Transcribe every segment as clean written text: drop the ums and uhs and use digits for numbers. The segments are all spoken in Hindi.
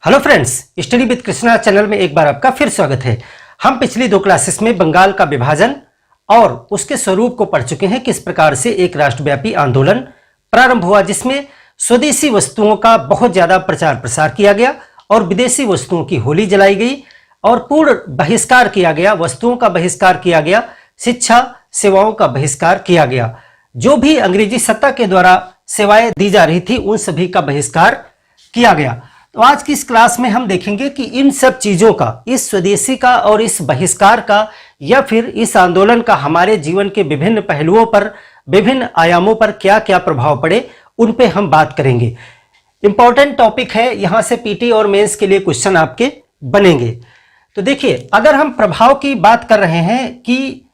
Hello friends, study with Krishna channel में एक बार आपका फिर स्वागत है। हम पिछली 2 क्लासेस में बंगाल का विभाजन और उसके स्वरूप को पढ़ चुके हैं। किस प्रकार से एक राष्ट्रव्यापी आंदोलन प्रारंभ हुआ जिसमें स्वदेशी वस्तुओं का बहुत ज्यादा प्रचार प्रसार किया गया और विदेशी वस्तुओं की होली जलाई गई और पूर्ण बहिष्कार किया गया, वस्तुओं का बहिष्कार किया गया, शिक्षा सेवाओं का बहिष्कार किया गया। जो भी अंग्रेजी सत्ता के द्वारा सेवाएं दी जा रही थी उन सभी का बहिष्कार किया गया। तो आज की इस क्लास में हम देखेंगे कि इन सब चीजों का, इस स्वदेशी का और इस बहिष्कार का या फिर इस आंदोलन का हमारे जीवन के विभिन्न पहलुओं पर, विभिन्न आयामों पर क्या क्या प्रभाव पड़े, उन पे हम बात करेंगे। इंपॉर्टेंट टॉपिक है, यहां से पीटी और मेंस के लिए क्वेश्चन आपके बनेंगे। तो देखिए, अगर हम प्रभाव की बात कर रहे हैं कि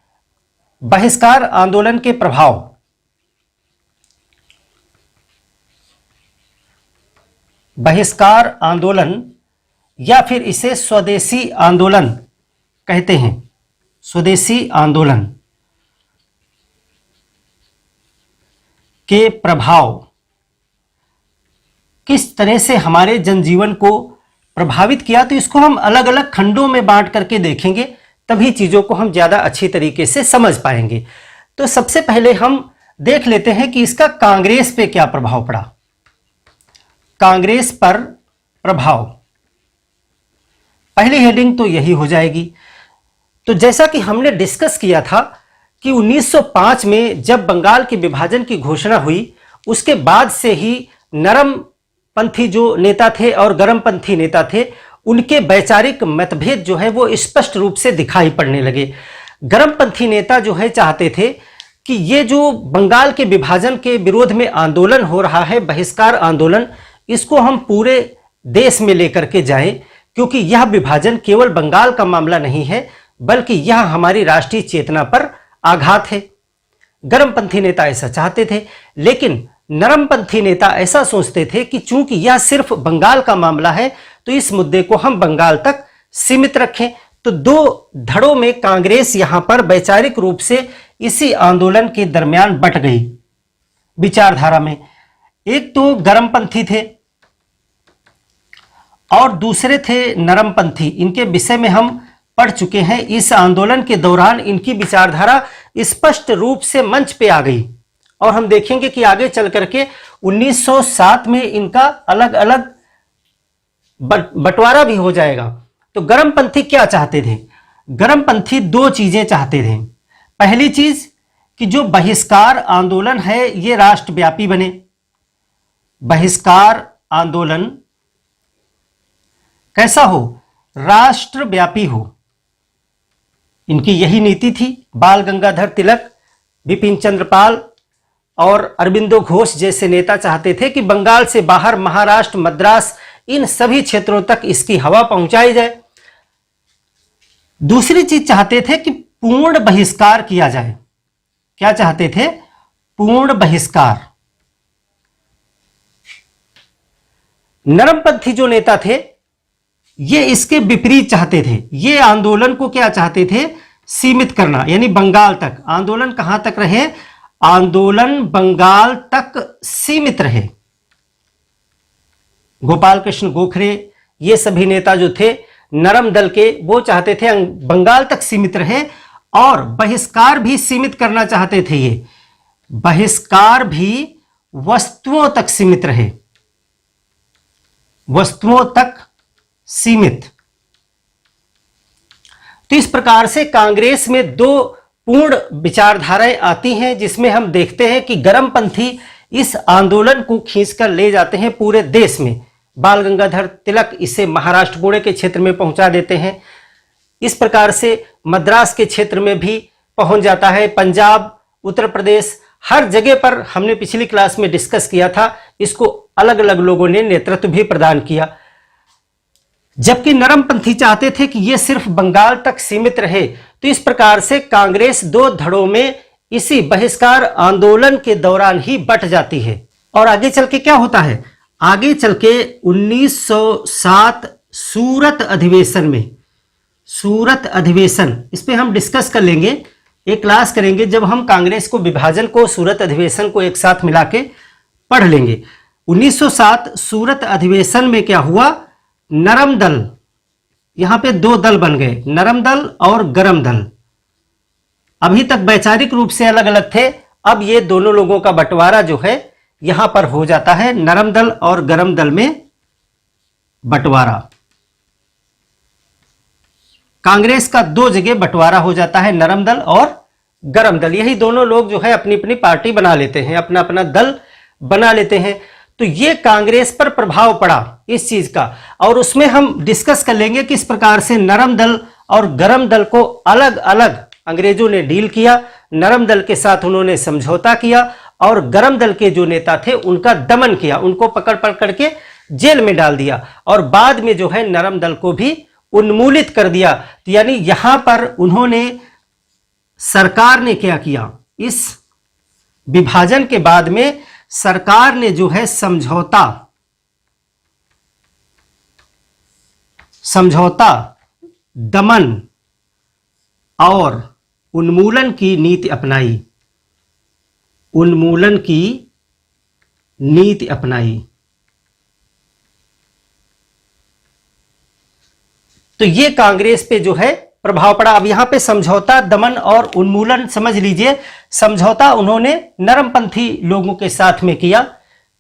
बहिष्कार आंदोलन के प्रभाव, बहिष्कार आंदोलन या फिर इसे स्वदेशी आंदोलन कहते हैं, स्वदेशी आंदोलन के प्रभाव किस तरह से हमारे जनजीवन को प्रभावित किया, तो इसको हम अलग अलग खंडों में बांट करके देखेंगे, तभी चीजों को हम ज्यादा अच्छी तरीके से समझ पाएंगे। तो सबसे पहले हम देख लेते हैं कि इसका कांग्रेस पे क्या प्रभाव पड़ा। कांग्रेस पर प्रभाव, पहली हेडिंग तो यही हो जाएगी। तो जैसा कि हमने डिस्कस किया था कि 1905 में जब बंगाल के विभाजन की घोषणा हुई, उसके बाद से ही नरम पंथी जो नेता थे और गरमपंथी नेता थे, उनके वैचारिक मतभेद जो है वो स्पष्ट रूप से दिखाई पड़ने लगे। गरमपंथी नेता जो है चाहते थे कि ये जो बंगाल के विभाजन के विरोध में आंदोलन हो रहा है, बहिष्कार आंदोलन, इसको हम पूरे देश में लेकर के जाएं, क्योंकि यह विभाजन केवल बंगाल का मामला नहीं है, बल्कि यह हमारी राष्ट्रीय चेतना पर आघात है। गरमपंथी नेता ऐसा चाहते थे, लेकिन नरमपंथी नेता ऐसा सोचते थे कि चूंकि यह सिर्फ बंगाल का मामला है तो इस मुद्दे को हम बंगाल तक सीमित रखें। तो 2 धड़ों में कांग्रेस यहां पर वैचारिक रूप से इसी आंदोलन के दरमियान बट गई विचारधारा में। एक तो गरमपंथी थे और दूसरे थे नरमपंथी। इनके विषय में हम पढ़ चुके हैं। इस आंदोलन के दौरान इनकी विचारधारा स्पष्ट रूप से मंच पे आ गई और हम देखेंगे कि आगे चल करके 1907 में इनका अलग अलग बंटवारा भी हो जाएगा। तो गरमपंथी क्या चाहते थे? गरमपंथी 2 चीजें चाहते थे। पहली चीज कि जो बहिष्कार आंदोलन है ये राष्ट्रव्यापी बने, बहिष्कार आंदोलन कैसा हो? राष्ट्रव्यापी हो। इनकी यही नीति थी। बाल गंगाधर तिलक, बिपिन चंद्र पाल और अरबिंदो घोष जैसे नेता चाहते थे कि बंगाल से बाहर महाराष्ट्र, मद्रास, इन सभी क्षेत्रों तक इसकी हवा पहुंचाई जाए। दूसरी चीज चाहते थे कि पूर्ण बहिष्कार किया जाए। क्या चाहते थे? पूर्ण बहिष्कार। नरमपंथी जो नेता थे ये इसके विपरीत चाहते थे। ये आंदोलन को क्या चाहते थे? सीमित करना, यानी बंगाल तक। आंदोलन कहां तक रहे? आंदोलन बंगाल तक सीमित रहे। गोपाल कृष्ण गोखले ये सभी नेता जो थे नरम दल के, वो चाहते थे बंगाल तक सीमित रहे और बहिष्कार भी सीमित करना चाहते थे। ये बहिष्कार भी वस्तुओं तक सीमित रहे, वस्तुओं तक सीमित। तो इस प्रकार से कांग्रेस में 2 पूर्ण विचारधाराएं आती हैं, जिसमें हम देखते हैं कि गरमपंथी इस आंदोलन को खींचकर ले जाते हैं पूरे देश में। बाल गंगाधर तिलक इसे महाराष्ट्र पुणे के क्षेत्र में पहुंचा देते हैं। इस प्रकार से मद्रास के क्षेत्र में भी पहुंच जाता है। पंजाब, उत्तर प्रदेश, हर जगह पर हमने पिछली क्लास में डिस्कस किया था। इसको अलग अलग लोगों ने नेतृत्व भी प्रदान किया। जबकि नरमपंथी चाहते थे कि यह सिर्फ बंगाल तक सीमित रहे। तो इस प्रकार से कांग्रेस 2 धड़ों में इसी बहिष्कार आंदोलन के दौरान ही बट जाती है। और आगे चल के क्या होता है? आगे चल के 1907 सूरत अधिवेशन में, सूरत अधिवेशन, इस पे हम डिस्कस कर लेंगे, एक क्लास करेंगे जब हम कांग्रेस को, विभाजन को, सूरत अधिवेशन को एक साथ मिला के पढ़ लेंगे। 1907 सूरत अधिवेशन में क्या हुआ? नरम दल, यहां पे दो दल बन गए, नरम दल और गरम दल। अभी तक वैचारिक रूप से अलग अलग थे, अब ये दोनों लोगों का बंटवारा जो है यहां पर हो जाता है, नरम दल और गरम दल में बंटवारा। कांग्रेस का दो जगह बंटवारा हो जाता है, नरम दल और गरम दल। यही दोनों लोग जो है अपनी अपनी पार्टी बना लेते हैं, अपना अपना दल बना लेते हैं। तो ये कांग्रेस पर प्रभाव पड़ा इस चीज का, और उसमें हम डिस्कस कर लेंगे किस प्रकार से नरम दल और गरम दल को अलग अलग अंग्रेजों ने डील किया। नरम दल के साथ उन्होंने समझौता किया और गरम दल के जो नेता थे उनका दमन किया, उनको पकड़ पकड़ के जेल में डाल दिया, और बाद में जो है नरम दल को भी उन्मूलित कर दिया। तो यानी यहां पर उन्होंने, सरकार ने क्या किया, इस विभाजन के बाद में सरकार ने जो है समझौता, दमन और उन्मूलन की नीति अपनाई, उन्मूलन की नीति अपनाई। तो ये कांग्रेस पे जो है प्रभाव पड़ा। अब यहां पे समझौता, दमन और उन्मूलन समझ लीजिए। समझौता उन्होंने नरमपंथी लोगों के साथ में किया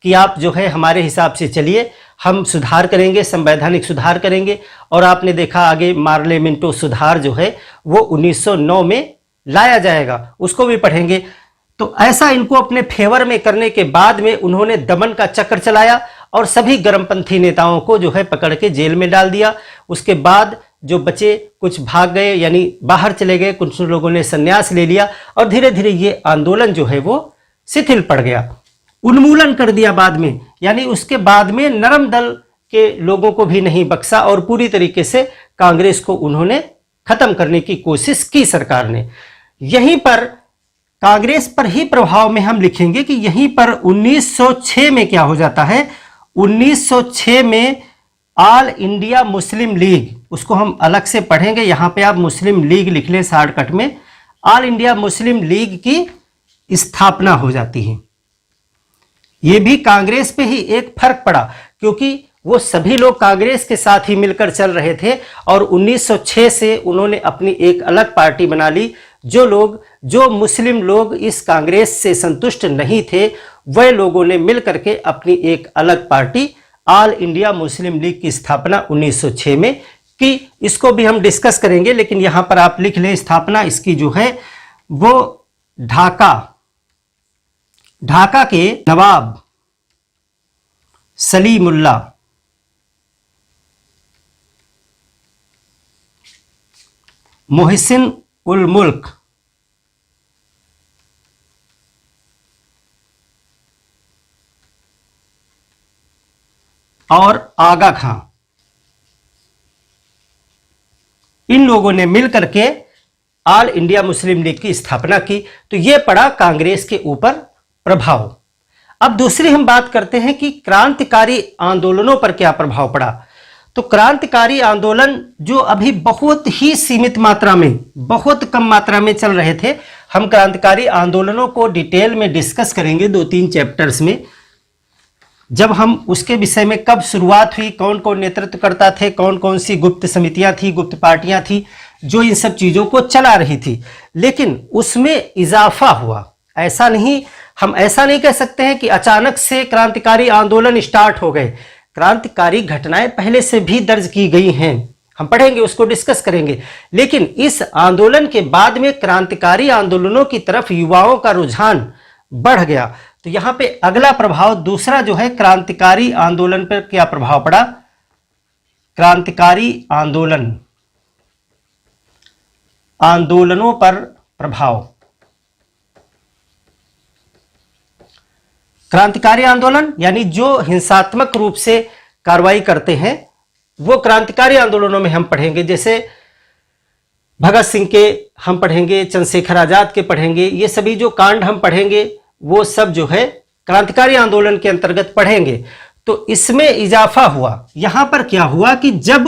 कि आप जो है हमारे हिसाब से चलिए, हम सुधार करेंगे, संवैधानिक सुधार करेंगे। और आपने देखा आगे मार्लियामेंटो सुधार जो है वो 1909 में लाया जाएगा, उसको भी पढ़ेंगे। तो ऐसा इनको अपने फेवर में करने के बाद में उन्होंने दमन का चक्र चलाया और सभी गर्मपंथी नेताओं को जो है पकड़ के जेल में डाल दिया। उसके बाद जो बचे कुछ भाग गए, यानी बाहर चले गए, कुछ लोगों ने संन्यास ले लिया, और धीरे धीरे ये आंदोलन जो है वो शिथिल पड़ गया, उन्मूलन कर दिया बाद में। यानी उसके बाद में नरम दल के लोगों को भी नहीं बख्शा और पूरी तरीके से कांग्रेस को उन्होंने खत्म करने की कोशिश की सरकार ने। यहीं पर कांग्रेस पर ही प्रभाव में हम लिखेंगे कि यहीं पर 1906 में क्या हो जाता है, 1906 में ऑल इंडिया मुस्लिम लीग, उसको हम अलग से पढ़ेंगे, यहां पे आप मुस्लिम लीग लिख लें शॉर्टकट में, ऑल इंडिया मुस्लिम लीग की स्थापना हो जाती है। यह भी कांग्रेस पे ही एक फर्क पड़ा, क्योंकि वो सभी लोग कांग्रेस के साथ ही मिलकर चल रहे थे, और 1906 से उन्होंने अपनी एक अलग पार्टी बना ली। जो मुस्लिम लोग इस कांग्रेस से संतुष्ट नहीं थे, वह लोगों ने मिलकर के अपनी एक अलग party all India Muslim league की स्थापना 1906 में की। इसको भी हम डिस्कस करेंगे, लेकिन यहां पर आप लिख लें स्थापना इसकी जो है वो ढाका के नवाब सलीमुल्ला मोहसिन उल मुल्क और आगा खां, इन लोगों ने मिलकर के ऑल इंडिया मुस्लिम लीग की स्थापना की। तो यह पड़ा कांग्रेस के ऊपर प्रभाव। अब दूसरी हम बात करते हैं कि क्रांतिकारी आंदोलनों पर क्या प्रभाव पड़ा। तो क्रांतिकारी आंदोलन जो अभी बहुत ही सीमित मात्रा में, बहुत कम मात्रा में चल रहे थे, हम क्रांतिकारी आंदोलनों को डिटेल में डिस्कस करेंगे 2-3 चैप्टर्स में, जब हम उसके विषय में कब शुरुआत हुई, कौन कौन नेतृत्व करता थे, कौन कौन सी गुप्त समितियां थी, गुप्त पार्टियां थी जो इन सब चीजों को चला रही थी। लेकिन उसमें इजाफा हुआ, हम ऐसा नहीं कह सकते हैं कि अचानक से क्रांतिकारी आंदोलन स्टार्ट हो गए। क्रांतिकारी घटनाएं पहले से भी दर्ज की गई हैं, हम पढ़ेंगे, उसको डिस्कस करेंगे। लेकिन इस आंदोलन के बाद में क्रांतिकारी आंदोलनों की तरफ युवाओं का रुझान बढ़ गया। तो यहां पे अगला प्रभाव दूसरा जो है, क्रांतिकारी आंदोलन पर क्या प्रभाव पड़ा। क्रांतिकारी आंदोलनों पर प्रभाव। क्रांतिकारी आंदोलन यानी जो हिंसात्मक रूप से कार्रवाई करते हैं, वो क्रांतिकारी आंदोलनों में हम पढ़ेंगे। जैसे भगत सिंह के हम पढ़ेंगे, चंद्रशेखर आजाद के पढ़ेंगे, ये सभी जो कांड हम पढ़ेंगे वो सब जो है क्रांतिकारी आंदोलन के अंतर्गत पढ़ेंगे। तो इसमें इजाफा हुआ। यहां पर क्या हुआ कि जब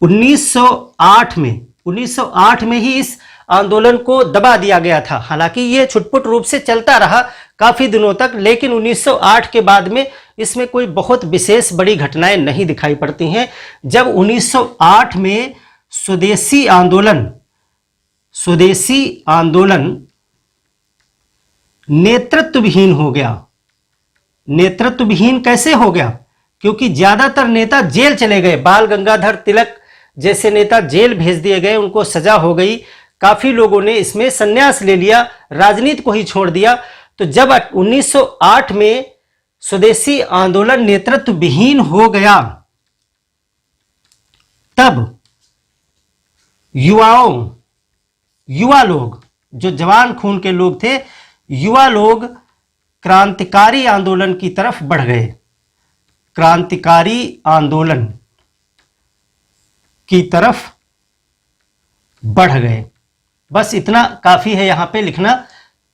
1908 में ही इस आंदोलन को दबा दिया गया था। हालांकि ये छुटपुट रूप से चलता रहा काफी दिनों तक, लेकिन 1908 के बाद में इसमें कोई बहुत विशेष बड़ी घटनाएं नहीं दिखाई पड़ती हैं। जब 1908 में स्वदेशी आंदोलन नेतृत्वविहीन हो गया। नेतृत्वविहीन कैसे हो गया? क्योंकि ज्यादातर नेता जेल चले गए। बाल गंगाधर तिलक जैसे नेता जेल भेज दिए गए, उनको सजा हो गई। काफी लोगों ने इसमें संन्यास ले लिया, राजनीति को ही छोड़ दिया। तो जब 1908 में स्वदेशी आंदोलन नेतृत्व विहीन हो गया, तब युवा लोग, जो जवान खून के लोग थे, युवा लोग क्रांतिकारी आंदोलन की तरफ बढ़ गए। क्रांतिकारी आंदोलन की तरफ बढ़ गए। बस इतना काफी है यहां पे लिखना।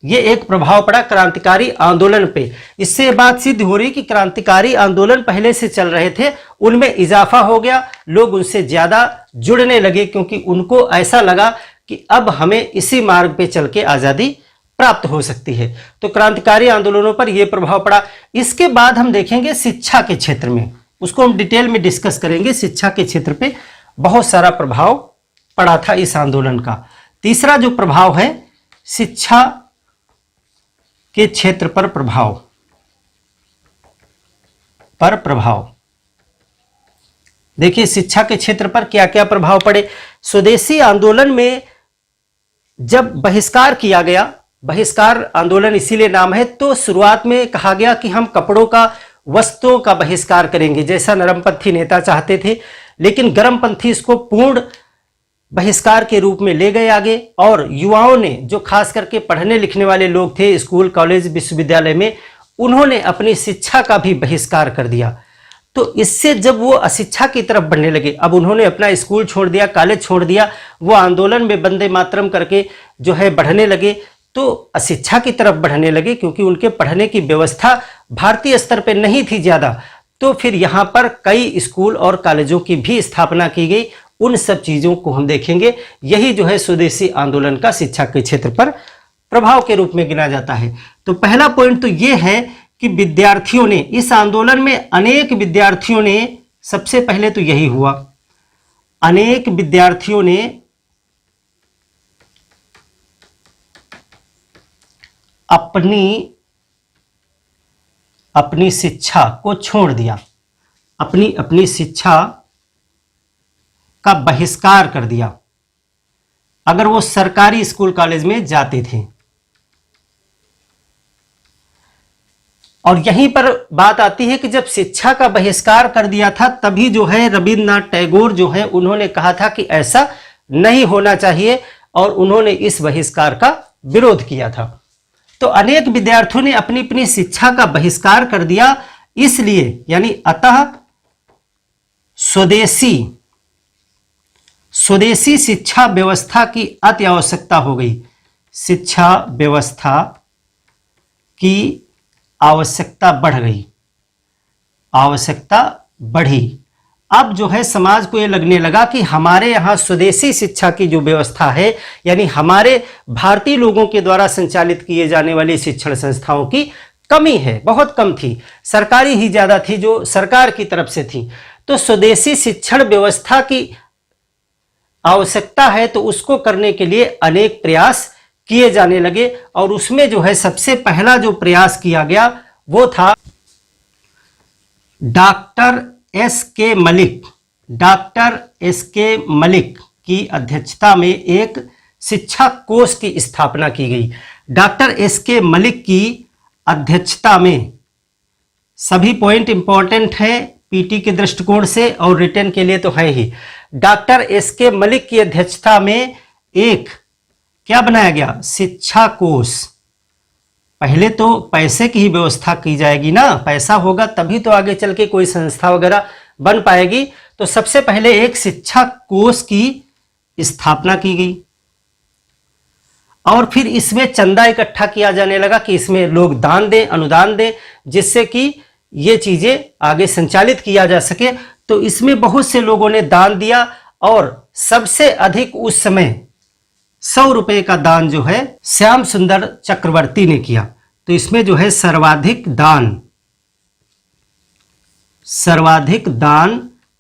ये एक प्रभाव पड़ा क्रांतिकारी आंदोलन पे। इससे बात सिद्ध हो रही कि क्रांतिकारी आंदोलन पहले से चल रहे थे, उनमें इजाफा हो गया, लोग उनसे ज्यादा जुड़ने लगे, क्योंकि उनको ऐसा लगा कि अब हमें इसी मार्ग पे चल के आजादी प्राप्त हो सकती है। तो क्रांतिकारी आंदोलनों पर यह प्रभाव पड़ा। इसके बाद हम देखेंगे शिक्षा के क्षेत्र में, उसको हम डिटेल में डिस्कस करेंगे। शिक्षा के क्षेत्र पे बहुत सारा प्रभाव पड़ा था इस आंदोलन का। तीसरा जो प्रभाव है, शिक्षा के क्षेत्र पर प्रभाव। देखिए शिक्षा के क्षेत्र पर क्या क्या प्रभाव पड़े। स्वदेशी आंदोलन में जब बहिष्कार किया गया, बहिष्कार आंदोलन इसीलिए नाम है, तो शुरुआत में कहा गया कि हम कपड़ों का, वस्त्रों का बहिष्कार करेंगे, जैसा नरमपंथी नेता चाहते थे। लेकिन गर्मपंथी इसको पूर्ण बहिष्कार के रूप में ले गए आगे, और युवाओं ने, जो खास करके पढ़ने लिखने वाले लोग थे स्कूल, कॉलेज, विश्वविद्यालय में, उन्होंने अपनी शिक्षा का भी बहिष्कार कर दिया। तो इससे जब वो अशिक्षा की तरफ बढ़ने लगे, अब उन्होंने अपना स्कूल छोड़ दिया, कॉलेज छोड़ दिया, वो आंदोलन में वंदे मातरम करके जो है बढ़ने लगे, तो अशिक्षा की तरफ बढ़ने लगे, क्योंकि उनके पढ़ने की व्यवस्था भारतीय स्तर पर नहीं थी ज्यादा। तो फिर यहाँ पर कई स्कूल और कॉलेजों की भी स्थापना की गई। उन सब चीजों को हम देखेंगे। यही जो है स्वदेशी आंदोलन का शिक्षा के क्षेत्र पर प्रभाव के रूप में गिना जाता है। तो पहला पॉइंट तो ये है कि विद्यार्थियों ने, इस आंदोलन में अनेक विद्यार्थियों ने, सबसे पहले तो यही हुआ, अनेक विद्यार्थियों ने अपनी शिक्षा को छोड़ दिया, अपनी शिक्षा का बहिष्कार कर दिया, अगर वो सरकारी स्कूल कॉलेज में जाते थे। और यहीं पर बात आती है कि जब शिक्षा का बहिष्कार कर दिया था, तभी जो है रविन्द्रनाथ टैगोर जो है, उन्होंने कहा था कि ऐसा नहीं होना चाहिए, और उन्होंने इस बहिष्कार का विरोध किया था। तो अनेक विद्यार्थियों ने अपनी अपनी शिक्षा का बहिष्कार कर दिया, इसलिए यानी अतः स्वदेशी शिक्षा व्यवस्था की अति आवश्यकता हो गई। शिक्षा व्यवस्था की आवश्यकता बढ़ गई, आवश्यकता बढ़ी। अब जो है समाज को ये लगने लगा कि हमारे यहाँ स्वदेशी शिक्षा की जो व्यवस्था है, यानी हमारे भारतीय लोगों के द्वारा संचालित किए जाने वाली शिक्षण संस्थाओं की कमी है, बहुत कम थी, सरकारी ही ज्यादा थी, जो सरकार की तरफ से थी। तो स्वदेशी शिक्षण व्यवस्था की आवश्यकता है, तो उसको करने के लिए अनेक प्रयास किए जाने लगे। और उसमें जो है सबसे पहला जो प्रयास किया गया वो था डॉक्टर एस के मलिक की अध्यक्षता में एक शिक्षा कोष की स्थापना की गई। डॉक्टर एस के मलिक की अध्यक्षता में, सभी पॉइंट इंपॉर्टेंट है पीटी के दृष्टिकोण से और रिटर्न के लिए तो है ही। डॉक्टर एस के मलिक की अध्यक्षता में एक क्या बनाया गया, शिक्षा कोष। पहले तो पैसे की ही व्यवस्था की जाएगी ना, पैसा होगा तभी तो आगे चल के कोई संस्था वगैरह बन पाएगी। तो सबसे पहले एक शिक्षा कोष की स्थापना की गई, और फिर इसमें चंदा इकट्ठा किया जाने लगा कि इसमें लोग दान दें, अनुदान दें, जिससे कि ये चीजें आगे संचालित किया जा सके। तो इसमें बहुत से लोगों ने दान दिया, और सबसे अधिक उस समय 100 रुपए का दान जो है श्याम सुंदर चक्रवर्ती ने किया। तो इसमें जो है सर्वाधिक दान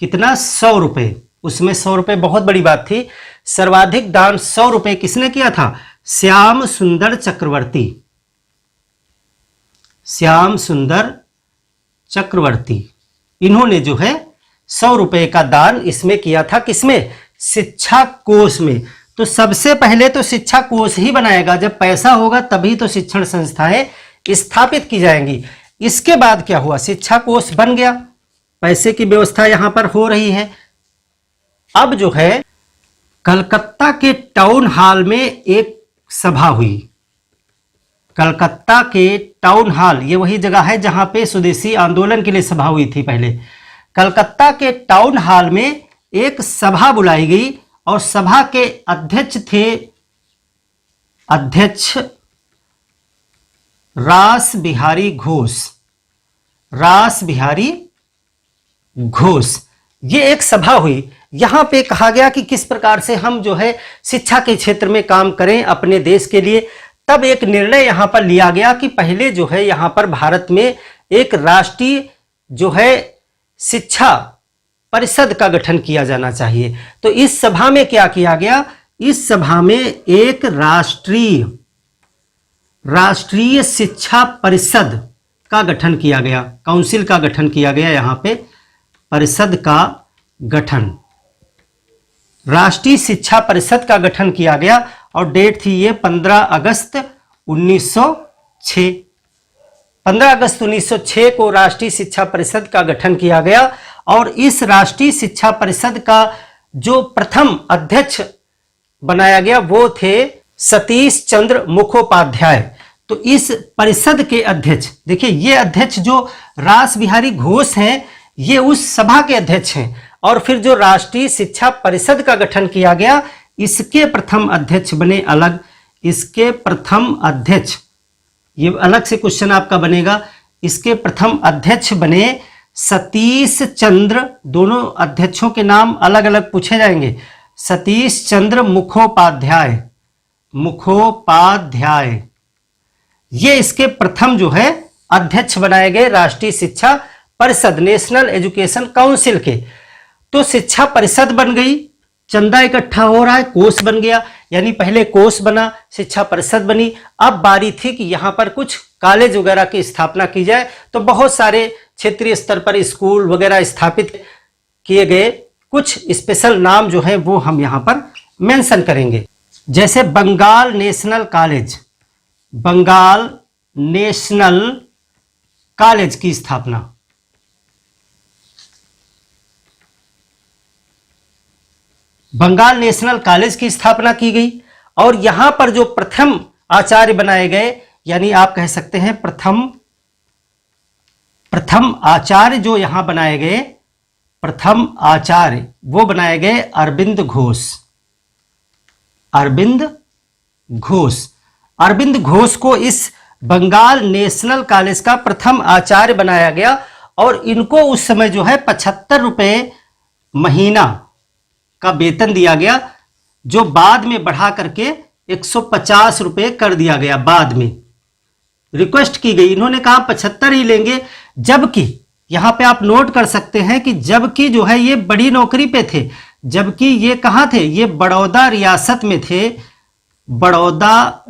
कितना, 100 रुपए। उसमें 100 रुपए बहुत बड़ी बात थी। सर्वाधिक दान 100 रुपए किसने किया था? श्याम सुंदर चक्रवर्ती। श्याम सुंदर चक्रवर्ती, इन्होंने जो है 100 रुपए का दान इसमें किया था। किसमें? शिक्षा कोष में। तो सबसे पहले तो शिक्षा कोष ही बनाएगा, जब पैसा होगा तभी तो शिक्षण संस्थाएं स्थापित की जाएंगी। इसके बाद क्या हुआ? शिक्षा कोष बन गया, पैसे की व्यवस्था यहां पर हो रही है। अब जो है कलकत्ता के टाउन हॉल में एक सभा हुई। कलकत्ता के टाउन हॉल, ये वही जगह है जहां पे स्वदेशी आंदोलन के लिए सभा हुई थी पहले। कलकत्ता के टाउन हॉल में एक सभा बुलाई गई और सभा के अध्यक्ष थे रास बिहारी घोष। रास बिहारी घोष, ये एक सभा हुई। यहां पे कहा गया कि किस प्रकार से हम जो है शिक्षा के क्षेत्र में काम करें अपने देश के लिए। तब एक निर्णय यहां पर लिया गया कि पहले जो है यहां पर भारत में एक राष्ट्रीय जो है शिक्षा परिषद का गठन किया जाना चाहिए। तो इस सभा में क्या किया गया? इस सभा में एक राष्ट्रीय शिक्षा परिषद का गठन किया गया, काउंसिल का गठन किया गया। यहां पे परिषद का गठन, राष्ट्रीय शिक्षा परिषद का गठन किया गया और डेट थी ये 15 अगस्त 1906। 15 अगस्त 1906 को राष्ट्रीय शिक्षा परिषद का गठन किया गया और इस राष्ट्रीय शिक्षा परिषद का जो प्रथम अध्यक्ष बनाया गया वो थे सतीश चंद्र मुखोपाध्याय। तो इस परिषद के अध्यक्ष, देखिए ये अध्यक्ष जो रास बिहारी घोष हैं, ये उस सभा के अध्यक्ष हैं। और फिर जो राष्ट्रीय शिक्षा परिषद का गठन किया गया, इसके प्रथम अध्यक्ष बने अलग, इसके प्रथम अध्यक्ष, ये अलग से क्वेश्चन आपका बनेगा, इसके प्रथम अध्यक्ष बने सतीश चंद्र। दोनों अध्यक्षों के नाम अलग अलग पूछे जाएंगे। सतीश चंद्र मुखोपाध्याय, ये इसके प्रथम जो है अध्यक्ष बनाए गए राष्ट्रीय शिक्षा परिषद, नेशनल एजुकेशन काउंसिल के। तो शिक्षा परिषद बन गई, चंदा इकट्ठा हो रहा है, कोष बन गया, यानी पहले कोष बना, शिक्षा परिषद बनी। अब बारी थी कि यहाँ पर कुछ कॉलेज वगैरह की स्थापना की जाए। तो बहुत सारे क्षेत्रीय स्तर पर स्कूल वगैरह स्थापित किए गए। कुछ स्पेशल नाम जो है वो हम यहाँ पर मेंशन करेंगे, जैसे Bengal national college. Bengal national college की स्थापना, बंगाल नेशनल कॉलेज की स्थापना की गई। और यहां पर जो प्रथम आचार्य बनाए गए, यानी आप कह सकते हैं प्रथम आचार्य जो यहां बनाए गए, प्रथम आचार्य वो बनाए गए अरविंद घोष। अरविंद घोष को इस बंगाल नेशनल कॉलेज का प्रथम आचार्य बनाया गया और इनको उस समय जो है 75 रुपए महीना का वेतन दिया गया, जो बाद में बढ़ा करके 150 रुपए कर दिया गया। बाद में रिक्वेस्ट की गई, इन्होंने कहा 75 ही लेंगे। जबकि यहां पे आप नोट कर सकते हैं कि जबकि जो है ये बड़ी नौकरी पे थे, जबकि ये कहां थे? ये बड़ौदा रियासत में थे। बड़ौदा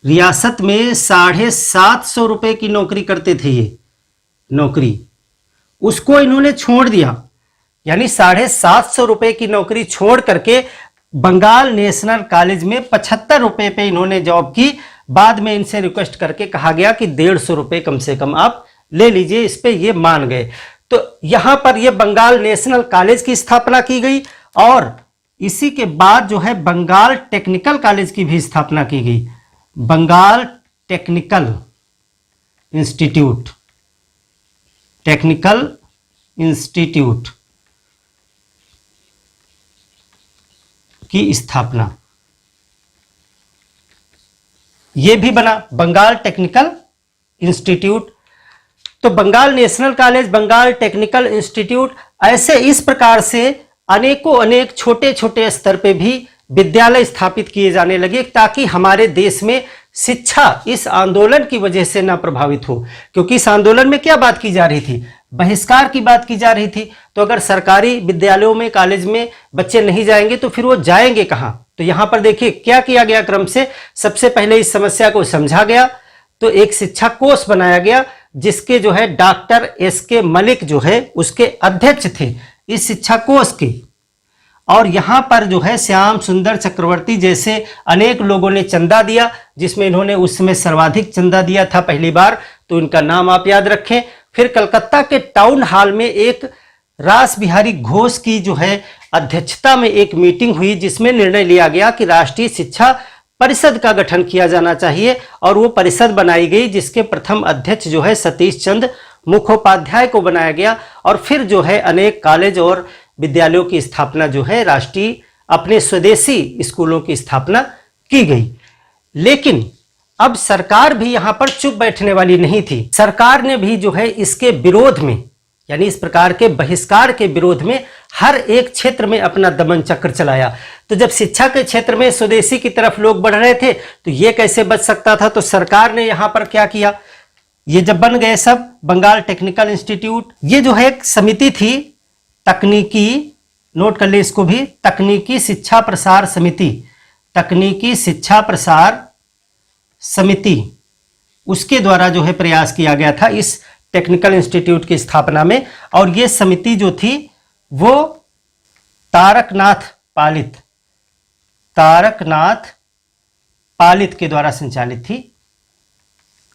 रियासत में 750 रुपए की नौकरी करते थे। ये नौकरी उसको इन्होंने छोड़ दिया, यानी 750 रुपए की नौकरी छोड़ करके बंगाल नेशनल कॉलेज में 75 रुपए पे इन्होंने जॉब की। बाद में इनसे रिक्वेस्ट करके कहा गया कि 150 रुपए कम से कम आप ले लीजिए, इस पे ये मान गए। तो यहां पर ये बंगाल नेशनल कॉलेज की स्थापना की गई और इसी के बाद जो है बंगाल टेक्निकल कॉलेज की भी स्थापना की गई। बंगाल टेक्निकल इंस्टीट्यूट की स्थापना, यह भी बना बंगाल टेक्निकल इंस्टीट्यूट। तो Bengal national college, Bengal technical institute, ऐसे इस प्रकार से अनेकों अनेक छोटे छोटे स्तर पे भी विद्यालय स्थापित किए जाने लगे ताकि हमारे देश में शिक्षा इस आंदोलन की वजह से ना प्रभावित हो। क्योंकि इस आंदोलन में क्या बात की जा रही थी? बहिष्कार की बात की जा रही थी। तो अगर सरकारी विद्यालयों में, कॉलेज में बच्चे नहीं जाएंगे तो फिर वो जाएंगे कहां? तो यहां पर देखिए क्या किया गया क्रम से। सबसे पहले इस समस्या को समझा गया, तो एक शिक्षा कोष बनाया गया जिसके जो है डॉक्टर एस.के. मलिक जो है उसके अध्यक्ष थे इस शिक्षा कोष के। और यहां पर जो है श्याम सुंदर चक्रवर्ती जैसे अनेक लोगों ने चंदा दिया, जिसमें इन्होंने उस समय सर्वाधिक चंदा दिया था पहली बार, तो इनका नाम आप याद रखें। फिर कलकत्ता के टाउन हॉल में एक रास बिहारी घोष की जो है अध्यक्षता में एक मीटिंग हुई जिसमें निर्णय लिया गया कि राष्ट्रीय शिक्षा परिषद का गठन किया जाना चाहिए, और वो परिषद बनाई गई जिसके प्रथम अध्यक्ष जो है सतीश चंद्र मुखोपाध्याय को बनाया गया। और फिर जो है अनेक कॉलेज और विद्यालयों की स्थापना जो है राष्ट्रीय अपने स्वदेशी स्कूलों की स्थापना की गई। लेकिन अब सरकार भी यहां पर चुप बैठने वाली नहीं थी। सरकार ने भी जो है इसके विरोध में, यानी इस प्रकार के बहिष्कार के विरोध में हर एक क्षेत्र में अपना दमन चक्र चलाया। तो जब शिक्षा के क्षेत्र में स्वदेशी की तरफ लोग बढ़ रहे थे तो ये कैसे बच सकता था? तो सरकार ने यहां पर क्या किया, ये जब बन गए सब बंगाल टेक्निकल इंस्टीट्यूट, ये जो है एक समिति थी तकनीकी, नोट कर ले इसको भी, तकनीकी शिक्षा प्रसार समिति, तकनीकी शिक्षा प्रसार समिति, उसके द्वारा जो है प्रयास किया गया था इस टेक्निकल इंस्टीट्यूट की स्थापना में। और ये समिति जो थी वो तारकनाथ पालित के द्वारा संचालित थी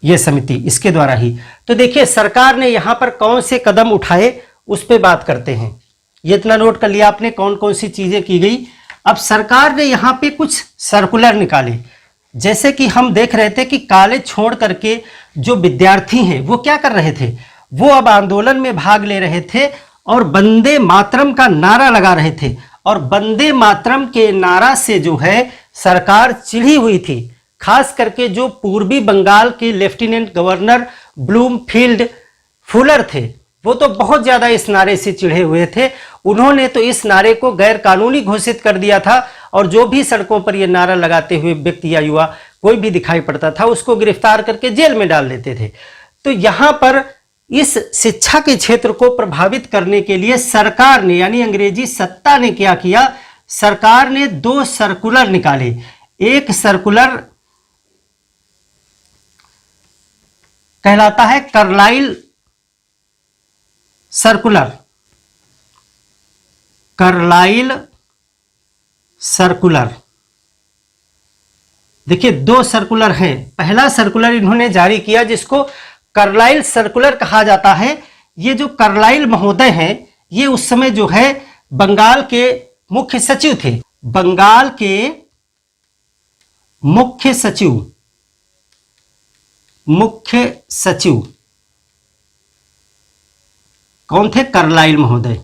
ये समिति, इसके द्वारा ही। तो देखिए सरकार ने यहां पर कौन से कदम उठाए उस पे बात करते हैं। ये इतना नोट कर लिया आपने कौन कौन सी चीजें की गई। अब सरकार ने यहां पे कुछ सर्कुलर निकाले, जैसे कि हम देख रहे थे कि कॉलेज छोड़ करके जो विद्यार्थी हैं वो क्या कर रहे थे, वो अब आंदोलन में भाग ले रहे थे और वंदे मातरम का नारा लगा रहे थे। और वंदे मातरम के नारा से जो है सरकार चिढ़ी हुई थी। खास करके जो पूर्वी बंगाल के लेफ्टिनेंट गवर्नर ब्लूमफील्ड फुलर थे वो तो बहुत ज्यादा इस नारे से चिढ़े हुए थे। उन्होंने तो इस नारे को गैर कानूनी घोषित कर दिया था, और जो भी सड़कों पर यह नारा लगाते हुए व्यक्ति या युवा कोई भी दिखाई पड़ता था उसको गिरफ्तार करके जेल में डाल देते थे। तो यहां पर इस शिक्षा के क्षेत्र को प्रभावित करने के लिए सरकार ने, यानी अंग्रेजी सत्ता ने क्या किया, सरकार ने 2 सर्कुलर निकाले। एक सर्कुलर कहलाता है कार्लाइल सर्कुलर, कार्लाइल सर्कुलर। देखिए 2 सर्कुलर हैं। पहला सर्कुलर इन्होंने जारी किया जिसको कार्लाइल सर्कुलर कहा जाता है। ये जो कार्लाइल महोदय हैं ये उस समय जो है बंगाल के मुख्य सचिव थे। बंगाल के मुख्य सचिव कौन थे? कार्लाइल महोदय,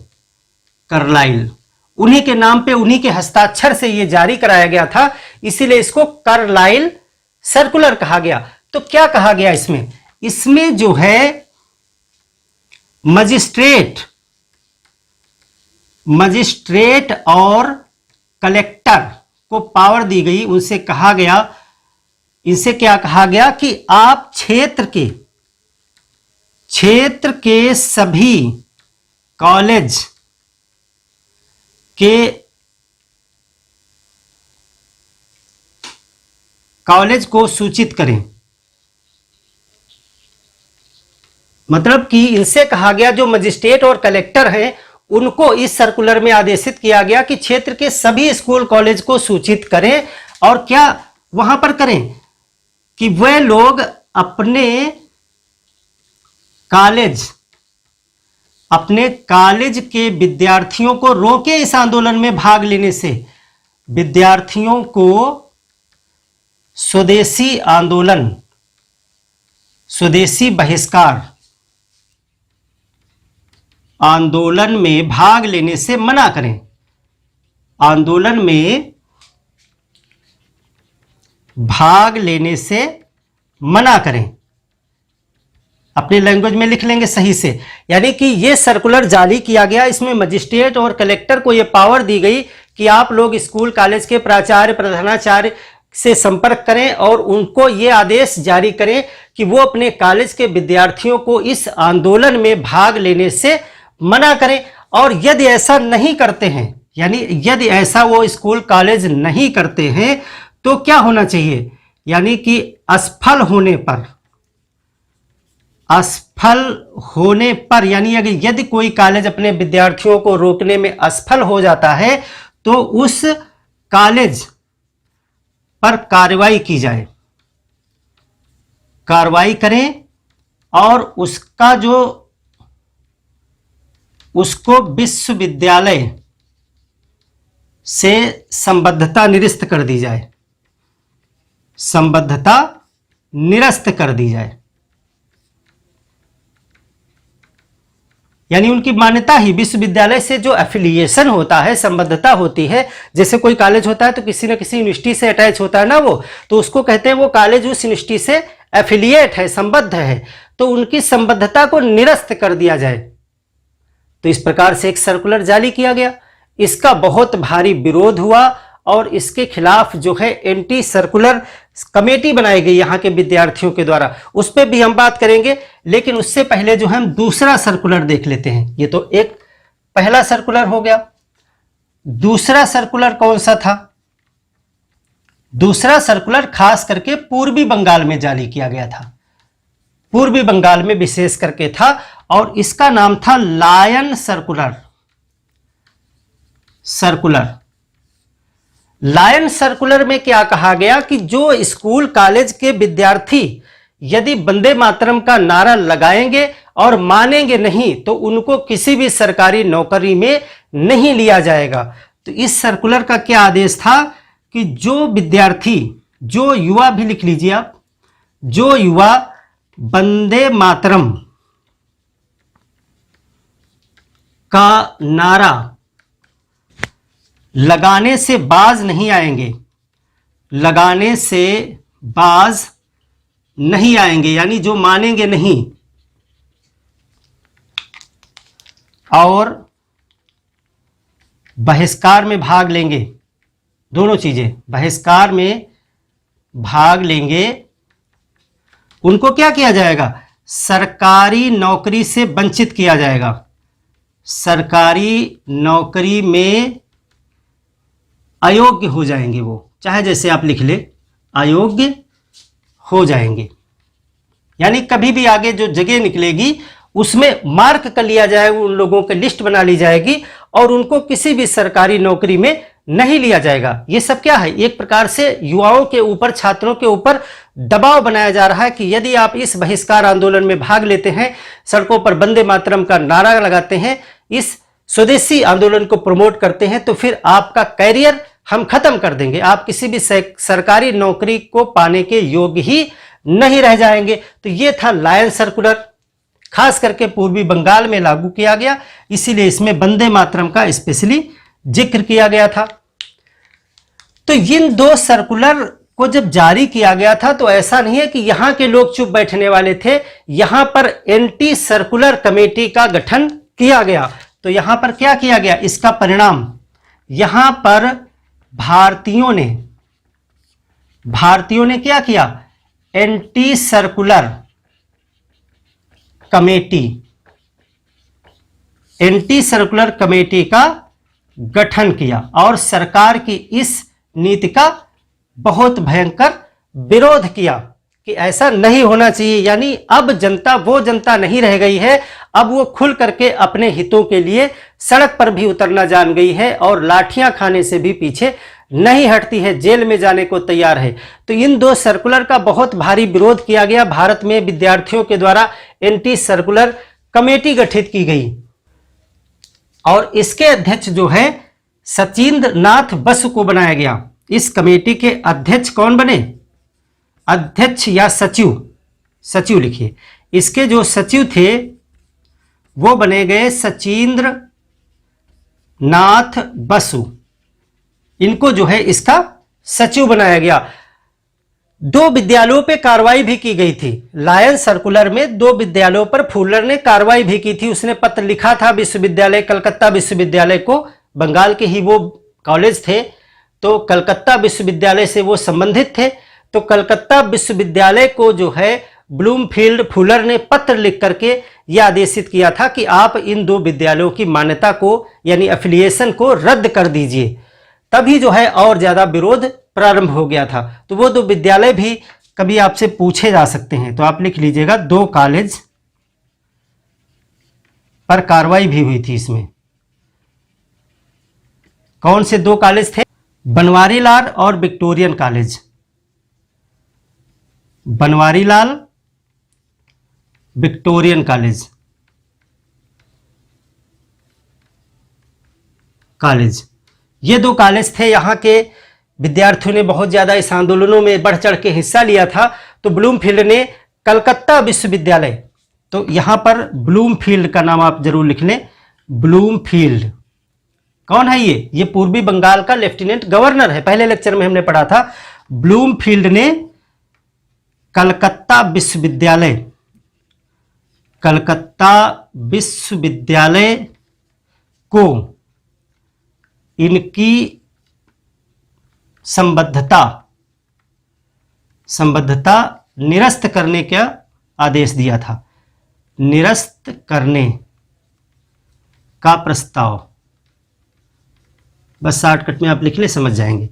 कार्लाइल। उन्हीं के नाम पे, उन्हीं के हस्ताक्षर से ये जारी कराया गया था, इसीलिए इसको कार्लाइल सर्कुलर कहा गया। तो क्या कहा गया इसमें? इसमें जो है मजिस्ट्रेट और कलेक्टर को पावर दी गई। उनसे कहा गया, इनसे क्या कहा गया कि आप क्षेत्र के सभी कॉलेज को सूचित करें। मतलब कि इनसे कहा गया जो मजिस्ट्रेट और कलेक्टर हैं उनको इस सर्कुलर में आदेशित किया गया कि क्षेत्र के सभी स्कूल कॉलेज को सूचित करें, और क्या वहां पर करें कि वे लोग अपने कॉलेज के विद्यार्थियों को रोके इस आंदोलन में भाग लेने से। विद्यार्थियों को स्वदेशी आंदोलन, स्वदेशी बहिष्कार आंदोलन में भाग लेने से मना करें। आंदोलन में भाग लेने से मना करें। अपने लैंग्वेज में लिख लेंगे सही से। यानी कि ये सर्कुलर जारी किया गया, इसमें मजिस्ट्रेट और कलेक्टर को ये पावर दी गई कि आप लोग स्कूल कॉलेज के प्राचार्य प्रधानाचार्य से संपर्क करें और उनको ये आदेश जारी करें कि वो अपने कॉलेज के विद्यार्थियों को इस आंदोलन में भाग लेने से मना करें। और यदि ऐसा नहीं करते हैं, यानी यदि ऐसा वो स्कूल कॉलेज नहीं करते हैं तो क्या होना चाहिए, यानी कि असफल होने पर यानी अगर यदि कोई कॉलेज अपने विद्यार्थियों को रोकने में असफल हो जाता है तो उस कॉलेज पर कार्रवाई की जाए, कार्रवाई करें और उसको विश्वविद्यालय से संबद्धता निरस्त कर दी जाए, संबद्धता निरस्त कर दी जाए। यानी उनकी मान्यता ही, विश्वविद्यालय से जो एफिलिएशन होता है, संबद्धता होती है, जैसे कोई कॉलेज होता है तो किसी न किसी यूनिवर्सिटी से अटैच होता है ना वो, तो उसको कहते हैं वो कॉलेज उस यूनिवर्सिटी से एफिलिएट है, संबद्ध है, तो उनकी संबद्धता को निरस्त कर दिया जाए। तो इस प्रकार से एक सर्कुलर जारी किया गया। इसका बहुत भारी विरोध हुआ और इसके खिलाफ जो है एंटी सर्कुलर कमेटी बनाई गई यहाँ के विद्यार्थियों के द्वारा, उस पर भी हम बात करेंगे। लेकिन उससे पहले जो है हम दूसरा सर्कुलर देख लेते हैं। ये तो एक पहला सर्कुलर हो गया। दूसरा सर्कुलर कौन सा था? दूसरा सर्कुलर खास करके पूर्वी बंगाल में जारी किया गया था, पूर्वी बंगाल में विशेष करके था, और इसका नाम था लायन सर्कुलर। लायन सर्कुलर में क्या कहा गया कि जो स्कूल कॉलेज के विद्यार्थी यदि वंदे मातरम का नारा लगाएंगे और मानेंगे नहीं तो उनको किसी भी सरकारी नौकरी में नहीं लिया जाएगा। तो इस सर्कुलर का क्या आदेश था कि जो विद्यार्थी, जो युवा, भी लिख लीजिए आप, जो युवा वंदे मातरम का नारा लगाने से बाज नहीं आएंगे, लगाने से बाज नहीं आएंगे, यानी जो मानेंगे नहीं और बहिष्कार में भाग लेंगे, दोनों चीजें, बहिष्कार में भाग लेंगे, उनको क्या किया जाएगा? सरकारी नौकरी से वंचित किया जाएगा, सरकारी नौकरी में अयोग्य हो जाएंगे वो, चाहे जैसे आप लिख ले, अयोग्य हो जाएंगे। यानी कभी भी आगे जो जगह निकलेगी उसमें मार्क कर लिया जाएगा, उन लोगों की लिस्ट बना ली जाएगी और उनको किसी भी सरकारी नौकरी में नहीं लिया जाएगा। ये सब क्या है? एक प्रकार से युवाओं के ऊपर, छात्रों के ऊपर दबाव बनाया जा रहा है कि यदि आप इस बहिष्कार आंदोलन में भाग लेते हैं, सड़कों पर वंदे मातरम का नारा लगाते हैं, इस स्वदेशी आंदोलन को प्रमोट करते हैं, तो फिर आपका कैरियर हम खत्म कर देंगे, आप किसी भी सरकारी नौकरी को पाने के योग्य ही नहीं रह जाएंगे। तो ये था लायन सर्कुलर, खास करके पूर्वी बंगाल में लागू किया गया, इसीलिए इसमें वंदे मातरम का स्पेशली जिक्र किया गया था। तो इन दो सर्कुलर को जब जारी किया गया था तो ऐसा नहीं है कि यहां के लोग चुप बैठने वाले थे, यहां पर एंटी सर्कुलर कमेटी का गठन किया गया। तो यहां पर क्या किया गया? इसका परिणाम, यहां पर भारतीयों ने क्या किया? Anti circular committee, anti circular committee का गठन किया और सरकार की इस नीति का बहुत भयंकर विरोध किया कि ऐसा नहीं होना चाहिए। यानी अब जनता वो जनता नहीं रह गई है, अब वो खुल करके अपने हितों के लिए सड़क पर भी उतरना जान गई है और लाठियां खाने से भी पीछे नहीं हटती है, जेल में जाने को तैयार है। तो इन दो सर्कुलर का बहुत भारी विरोध किया गया। भारत में विद्यार्थियों के द्वारा एंटी सर्कुलर कमेटी गठित की गई और इसके अध्यक्ष जो है सचिंद्र नाथ बसु को बनाया गया। इस कमेटी के अध्यक्ष कौन बने? अध्यक्ष या सचिव, सचिव लिखिए। इसके जो सचिव थे वो बने गए सचिंद्र नाथ बसु, इनको जो है इसका सचिव बनाया गया। 2 विद्यालयों पे कार्रवाई भी की गई थी। लायन सर्कुलर में 2 विद्यालयों पर फुलर ने कार्रवाई भी की थी। उसने पत्र लिखा था विश्वविद्यालय, कलकत्ता विश्वविद्यालय को, बंगाल के ही वो कॉलेज थे, तो कलकत्ता विश्वविद्यालय से वो संबंधित थे। तो कलकत्ता विश्वविद्यालय को जो है ब्लूमफील्ड फुलर ने पत्र लिख करके यह आदेशित किया था कि आप इन 2 विद्यालयों की मान्यता को यानी एफिलिएशन को रद्द कर दीजिए। तभी जो है और ज्यादा विरोध प्रारंभ हो गया था। तो वो 2 विद्यालय भी कभी आपसे पूछे जा सकते हैं, तो आप लिख लीजिएगा 2 कॉलेज पर कार्रवाई भी हुई थी इसमें। कौन से 2 कॉलेज थे? बनवारीलाल और Victorian college. Banwarilal, Victorian college ये 2 कॉलेज थे। यहाँ के विद्यार्थियों ने बहुत ज्यादा इस आंदोलनों में बढ़ चढ़ के हिस्सा लिया था। तो ब्लूमफील्ड ने कलकत्ता विश्वविद्यालय, तो यहां पर ब्लूमफील्ड का नाम आप जरूर लिख लें। ब्लूमफील्ड कौन है? ये पूर्वी बंगाल का लेफ्टिनेंट गवर्नर है, पहले लेक्चर में हमने पढ़ा था। ब्लूमफील्ड ने कलकत्ता विश्वविद्यालय को इनकी संबद्धता निरस्त करने का आदेश दिया था। निरस्त करने का प्रस्ताव, बस शॉर्टकट में आप लिख ले, समझ जाएंगे।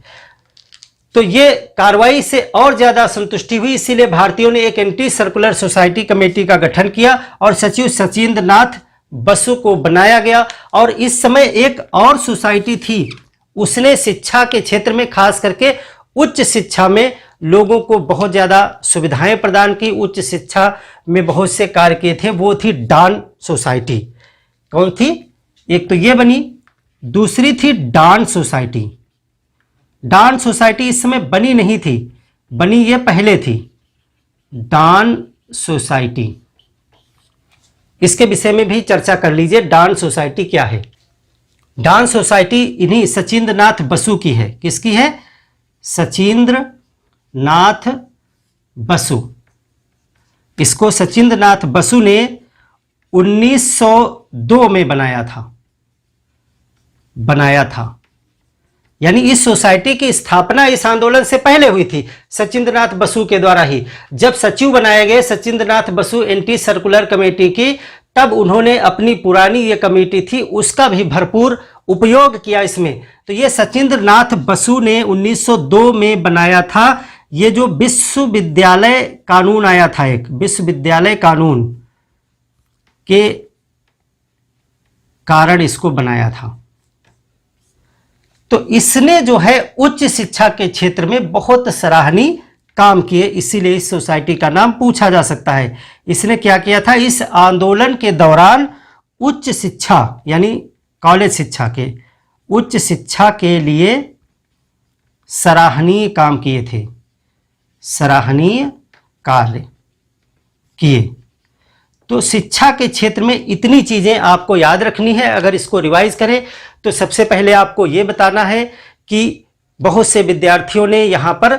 तो ये कार्रवाई से और ज्यादा असंतुष्टि हुई, इसीलिए भारतीयों ने एक एंटी सर्कुलर सोसाइटी कमेटी का गठन किया और सचिव सचिंद्र नाथ बसु को बनाया गया। और इस समय एक और सोसाइटी थी, उसने शिक्षा के क्षेत्र में, खास करके उच्च शिक्षा में लोगों को बहुत ज्यादा सुविधाएं प्रदान की, उच्च शिक्षा में बहुत से कार्य किए थे। वो थी डान सोसाइटी। कौन थी? एक तो ये बनी, दूसरी थी डान सोसाइटी। डान सोसाइटी इस समय बनी नहीं थी, बनी ये पहले थी, डान सोसाइटी। इसके विषय में भी चर्चा कर लीजिए, डान सोसाइटी क्या है। डान सोसाइटी इन्हीं सचिंद्र नाथ बसु की है। किसकी है? सचिंद्र नाथ बसु। इसको सचिंद्र नाथ बसु ने 1902 में बनाया था। यानी इस सोसाइटी की स्थापना इस आंदोलन से पहले हुई थी, सचिंद्र नाथ बसु के द्वारा ही। जब सचिव बनाए गए Sachindra Nath Basu anti circular committee की, तब उन्होंने अपनी पुरानी ये कमेटी थी उसका भी भरपूर उपयोग किया इसमें। तो ये सचिंद्र नाथ बसु ने 1902 में बनाया था। ये जो विश्वविद्यालय कानून आया था, एक विश्वविद्यालय कानून के कारण इसको बनाया था। तो इसने जो है उच्च शिक्षा के क्षेत्र में बहुत सराहनीय काम किए, इसीलिए इस सोसाइटी का नाम पूछा जा सकता है। इसने क्या किया था? इस आंदोलन के दौरान उच्च शिक्षा यानी कॉलेज शिक्षा के, उच्च शिक्षा के लिए सराहनीय काम किए थे, सराहनीय कार्य किए। तो शिक्षा के क्षेत्र में इतनी चीजें आपको याद रखनी है। अगर इसको रिवाइज करें तो सबसे पहले आपको ये बताना है कि बहुत से विद्यार्थियों ने यहाँ पर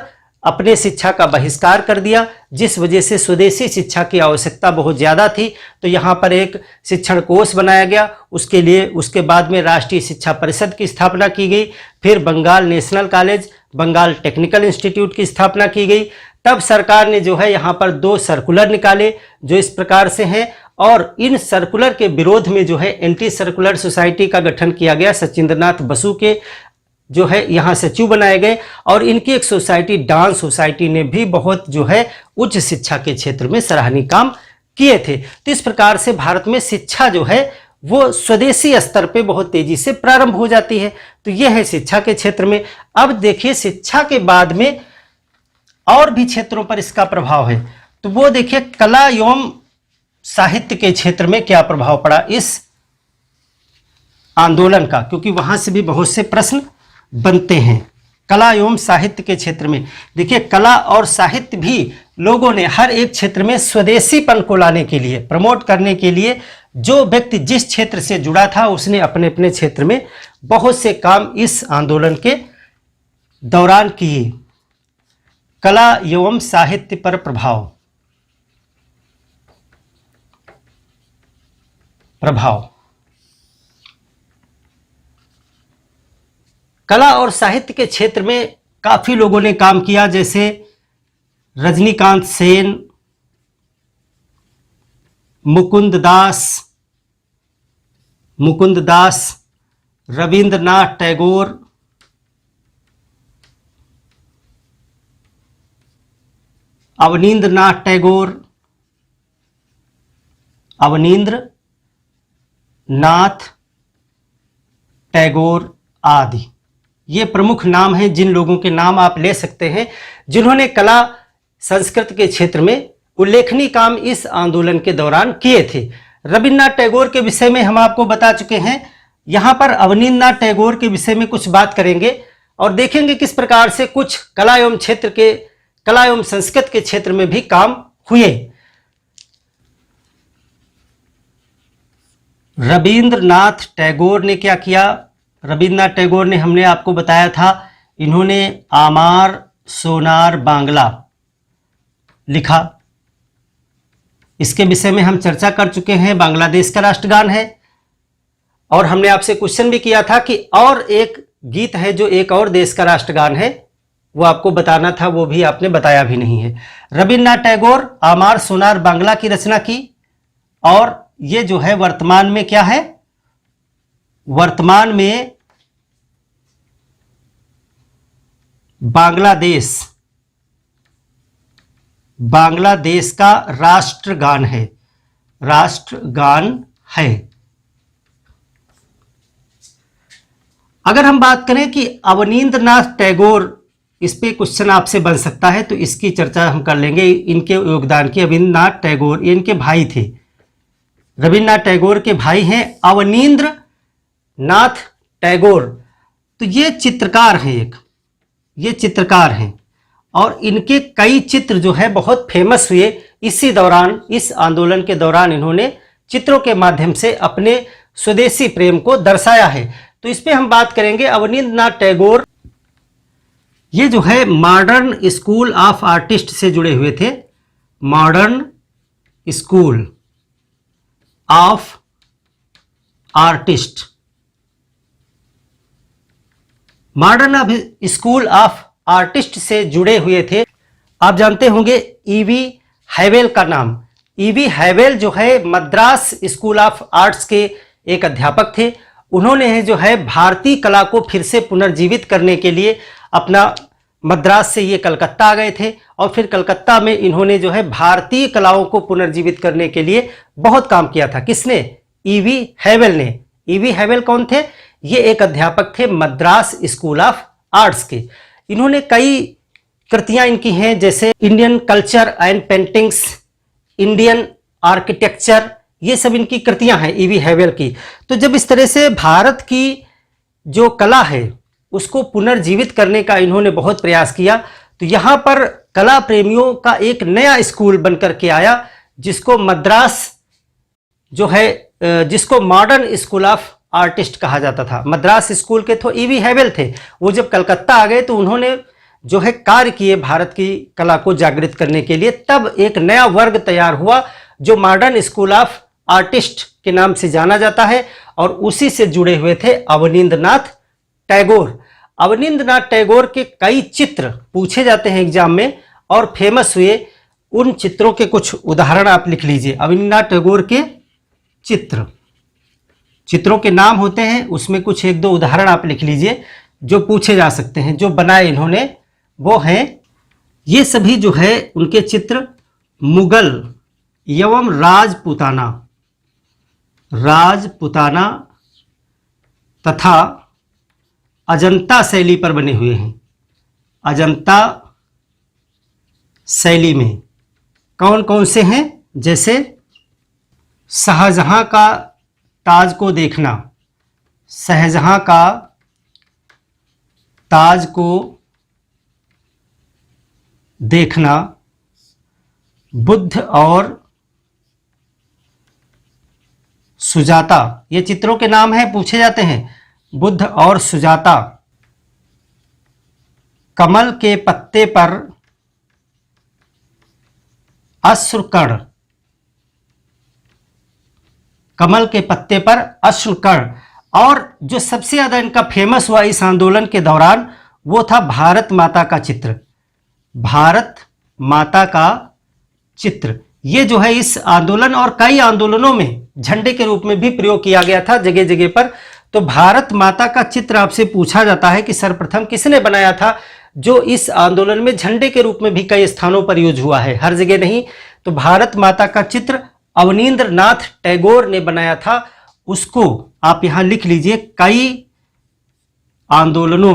अपने शिक्षा का बहिष्कार कर दिया, जिस वजह से स्वदेशी शिक्षा की आवश्यकता बहुत ज़्यादा थी। तो यहाँ पर एक शिक्षण कोष बनाया गया, उसके लिए उसके बाद में राष्ट्रीय शिक्षा परिषद की स्थापना की गई। फिर Bengal national college, Bengal technical institute की स्थापना की गई। तब सरकार ने जो है यहाँ पर 2 सर्कुलर निकाले जो इस प्रकार से हैं, और इन सर्कुलर के विरोध में जो है एंटी सर्कुलर सोसाइटी का गठन किया गया। सचिंद्र नाथ बसु के जो है यहाँ सचिव बनाए गए, और इनकी एक सोसाइटी डान सोसाइटी ने भी बहुत जो है उच्च शिक्षा के क्षेत्र में सराहनीय काम किए थे। तो इस प्रकार से भारत में शिक्षा जो है वो स्वदेशी स्तर पे बहुत तेजी से प्रारंभ हो जाती है। तो यह है शिक्षा के क्षेत्र में। अब देखिए शिक्षा के बाद में और भी क्षेत्रों पर इसका प्रभाव है। तो वो देखिए कला एवं साहित्य के क्षेत्र में क्या प्रभाव पड़ा इस आंदोलन का, क्योंकि वहां से भी बहुत से प्रश्न बनते हैं। कला एवं साहित्य के क्षेत्र में देखिए कला और साहित्य भी लोगों ने हर एक क्षेत्र में स्वदेशीपन को लाने के लिए, प्रमोट करने के लिए, जो व्यक्ति जिस क्षेत्र से जुड़ा था उसने अपने अपने क्षेत्र में बहुत से काम इस आंदोलन के दौरान किए। कला एवं साहित्य पर प्रभाव। कला और साहित्य के क्षेत्र में काफी लोगों ने काम किया, जैसे रजनीकांत सेन, मुकुंद दास, रविंद्रनाथ टैगोर, अवनींद्रनाथ टैगोर आदि। ये प्रमुख नाम हैं जिन लोगों के नाम आप ले सकते हैं जिन्होंने कला संस्कृति के क्षेत्र में उल्लेखनीय काम इस आंदोलन के दौरान किए थे। रविन्द्रनाथ टैगोर के विषय में हम आपको बता चुके हैं। यहाँ पर अवनींद्रनाथ टैगोर के विषय में कुछ बात करेंगे और देखेंगे किस प्रकार से कुछ कला एवं संस्कृत के क्षेत्र में भी काम हुए। रविंद्रनाथ टैगोर ने क्या किया? रविंद्रनाथ टैगोर ने, हमने आपको बताया था, इन्होंने आमार सोनार बांग्ला लिखा। इसके विषय में हम चर्चा कर चुके हैं। बांग्लादेश का राष्ट्रगान है। और हमने आपसे क्वेश्चन भी किया था कि और एक गीत है जो एक और देश का राष्ट्रगान है, वो आपको बताना था, वो भी आपने बताया भी नहीं है। रविन्द्रनाथ टैगोर आमार सोनार बांग्ला की रचना की और ये जो है वर्तमान में क्या है? वर्तमान में बांग्लादेश का राष्ट्रगान है। अगर हम बात करें कि अवनींद्रनाथ टैगोर, इस पे क्वेश्चन आपसे बन सकता है, तो इसकी चर्चा हम कर लेंगे, इनके योगदान की। अवनींद्रनाथ टैगोर, ये इनके भाई थे। रविन्द्रनाथ टैगोर के भाई हैं अवनींद्रनाथ टैगोर। तो ये चित्रकार हैं और इनके कई चित्र जो है बहुत फेमस हुए इसी दौरान। इस आंदोलन के दौरान इन्होंने चित्रों के माध्यम से अपने स्वदेशी प्रेम को दर्शाया है। तो इस पे हम बात करेंगे। अवनींद्रनाथ टैगोर ये जो है मॉडर्न स्कूल ऑफ आर्टिस्ट से जुड़े हुए थे। Modern school of artist, modern school of artist से जुड़े हुए थे। आप जानते होंगे ईवी हैवेल का नाम। ईवी हैवेल जो है मद्रास स्कूल ऑफ आर्ट्स के एक अध्यापक थे। उन्होंने जो है भारतीय कला को फिर से पुनर्जीवित करने के लिए अपना मद्रास से ये कलकत्ता आ गए थे और फिर कलकत्ता में इन्होंने जो है भारतीय कलाओं को पुनर्जीवित करने के लिए बहुत काम किया था। किसने? ईवी हैवेल ने। ईवी हैवेल कौन थे? ये एक अध्यापक थे मद्रास स्कूल ऑफ आर्ट्स के। इन्होंने कई कृतियां इनकी हैं, जैसे Indian culture and paintings, Indian architecture, ये सब इनकी कृतियां हैं ईवी हैवेल की। तो जब इस तरह से भारत की जो कला है उसको पुनर्जीवित करने का इन्होंने बहुत प्रयास किया, तो यहाँ पर कला प्रेमियों का एक नया स्कूल बनकर के आया, जिसको मद्रास जो है, जिसको मॉडर्न स्कूल ऑफ आर्टिस्ट कहा जाता था। मद्रास स्कूल के तो ईवी हैवेल थे। वो जब कलकत्ता आ गए तो उन्होंने जो है कार्य किए भारत की कला को जागृत करने के लिए। तब एक नया वर्ग तैयार हुआ जो मॉडर्न स्कूल ऑफ आर्टिस्ट के नाम से जाना जाता है और उसी से जुड़े हुए थे अवनींद्रनाथ टैगोर। अवनींद्रनाथ टैगोर के कई चित्र पूछे जाते हैं एग्जाम में और फेमस हुए। उन चित्रों के कुछ उदाहरण आप लिख लीजिए। अवनींद्रनाथ टैगोर के चित्रों के नाम होते हैं, उसमें कुछ एक दो उदाहरण आप लिख लीजिए जो पूछे जा सकते हैं। जो बनाए इन्होंने वो हैं, ये सभी जो है उनके चित्र मुगल एवं राजपुताना तथा अजंता शैली पर बने हुए हैं। अजंता शैली में कौन कौन से हैं? जैसे शाहजहां का ताज को देखना, शाहजहां का ताज को देखना, बुद्ध और सुजाता, ये चित्रों के नाम हैं, पूछे जाते हैं। बुद्ध और सुजाता, कमल के पत्ते पर अश्रुकण, कमल के पत्ते पर अश्रुकण। और जो सबसे ज्यादा इनका फेमस हुआ इस आंदोलन के दौरान वो था भारत माता का चित्र। भारत माता का चित्र ये जो है इस आंदोलन और कई आंदोलनों में झंडे के रूप में भी प्रयोग किया गया था जगह जगह पर। तो भारत माता का चित्र आपसे पूछा जाता है कि सर्वप्रथम किसने बनाया था, जो इस आंदोलन में झंडे के रूप में भी कई स्थानों पर यूज हुआ है, हर जगह नहीं। तो भारत माता का चित्र अवनींद्रनाथ टैगोर ने बनाया था। उसको आप यहां लिख लीजिए, कई आंदोलनों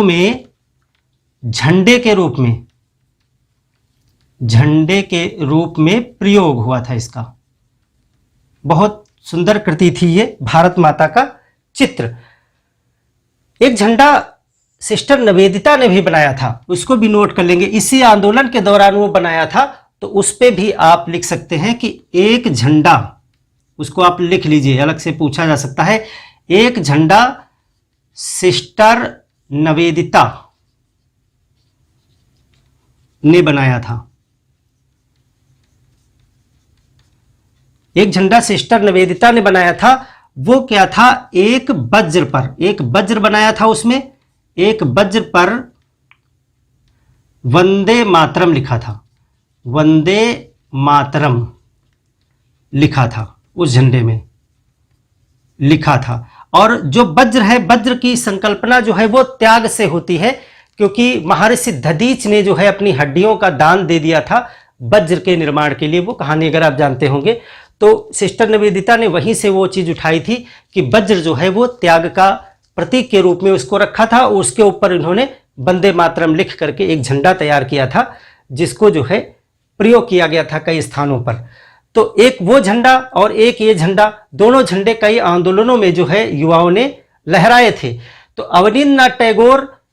में झंडे के रूप में प्रयोग हुआ था इसका। बहुत सुंदर कृति थी ये भारत माता का चित्र। एक झंडा सिस्टर निवेदिता ने भी बनाया था, उसको भी नोट कर लेंगे, इसी आंदोलन के दौरान वो बनाया था। तो उस पे भी आप लिख सकते हैं कि एक झंडा, उसको आप लिख लीजिए, अलग से पूछा जा सकता है। एक झंडा सिस्टर निवेदिता ने बनाया था। एक झंडा सिस्टर निवेदिता ने बनाया था। वो क्या था, एक वज्र बनाया था। उसमें एक वज्र पर वंदे मातरम लिखा था, वंदे मातरम लिखा था, उस झंडे में लिखा था। और जो वज्र है, वज्र की संकल्पना जो है वो त्याग से होती है, क्योंकि महर्षि दधीच ने जो है अपनी हड्डियों का दान दे दिया था वज्र के निर्माण के लिए। वो कहानी अगर आप जानते होंगे तो सिस्टर निवेदिता ने वहीं से वो चीज उठाई थी कि वज्र जो है वो त्याग का प्रतीक के रूप में उसको रखा था। उसके ऊपर इन्होंने वंदे मातरम लिख करके एक झंडा तैयार किया था, जिसको जो है प्रयोग किया गया था कई स्थानों पर। तो एक वो झंडा और एक ये झंडा, दोनों झंडे कई आंदोलनों में जो है युवाओं ने लहराए थे। तो अवनींद्रनाथ टैगोर,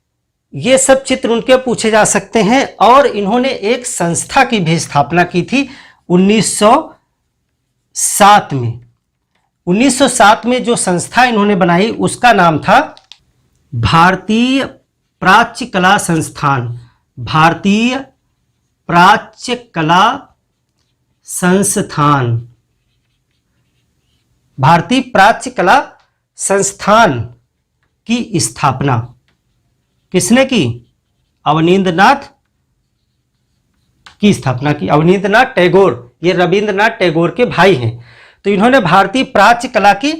ये सब चित्र उनके पूछे जा सकते हैं। और इन्होंने एक संस्था की भी स्थापना की थी 1907 में। 1907 में जो संस्था इन्होंने बनाई उसका नाम था भारतीय प्राच्य कला संस्थान। भारतीय प्राच्य कला संस्थान, भारतीय प्राच्य कला संस्थान की स्थापना किसने की? अवनींद्रनाथ की स्थापना की, अवनींद्रनाथ टैगोर। ये रविंद्रनाथ टैगोर के भाई हैं। तो इन्होंने भारतीय प्राच्य कला की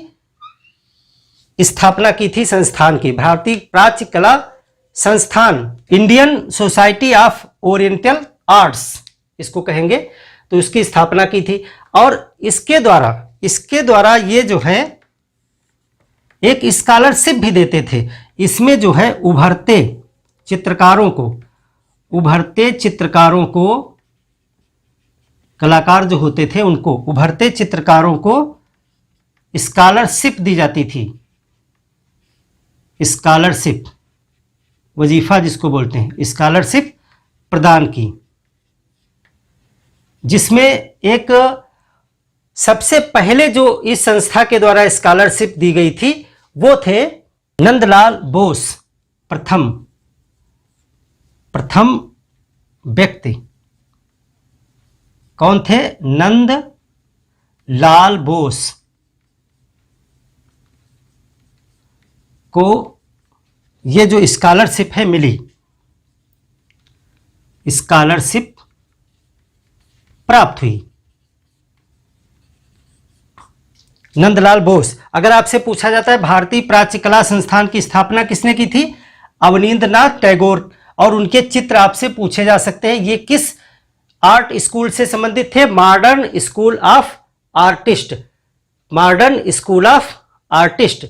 स्थापना की थी, संस्थान की, भारतीय प्राच्य कला संस्थान, Indian society of oriental arts इसको कहेंगे। तो इसकी स्थापना की थी। और इसके द्वारा ये जो है एक स्कॉलरशिप भी देते थे। इसमें जो है उभरते चित्रकारों को, कलाकार जो होते थे उनको, उभरते चित्रकारों को स्कॉलरशिप दी जाती थी। स्कॉलरशिप, वजीफा जिसको बोलते हैं, स्कॉलरशिप प्रदान की, जिसमें एक सबसे पहले जो इस संस्था के द्वारा स्कॉलरशिप दी गई थी वो थे नंदलाल बोस। प्रथम व्यक्ति कौन थे? नंद लाल बोस को ये जो स्कॉलरशिप है मिली, स्कॉलरशिप प्राप्त हुई। नंदलाल बोस। अगर आपसे पूछा जाता है भारतीय प्राच्य कला संस्थान की स्थापना किसने की थी? अवनींद्रनाथ टैगोर। और उनके चित्र आपसे पूछे जा सकते हैं, ये किस आर्ट स्कूल से संबंधित थे? Modern school of artist. Modern school of artist.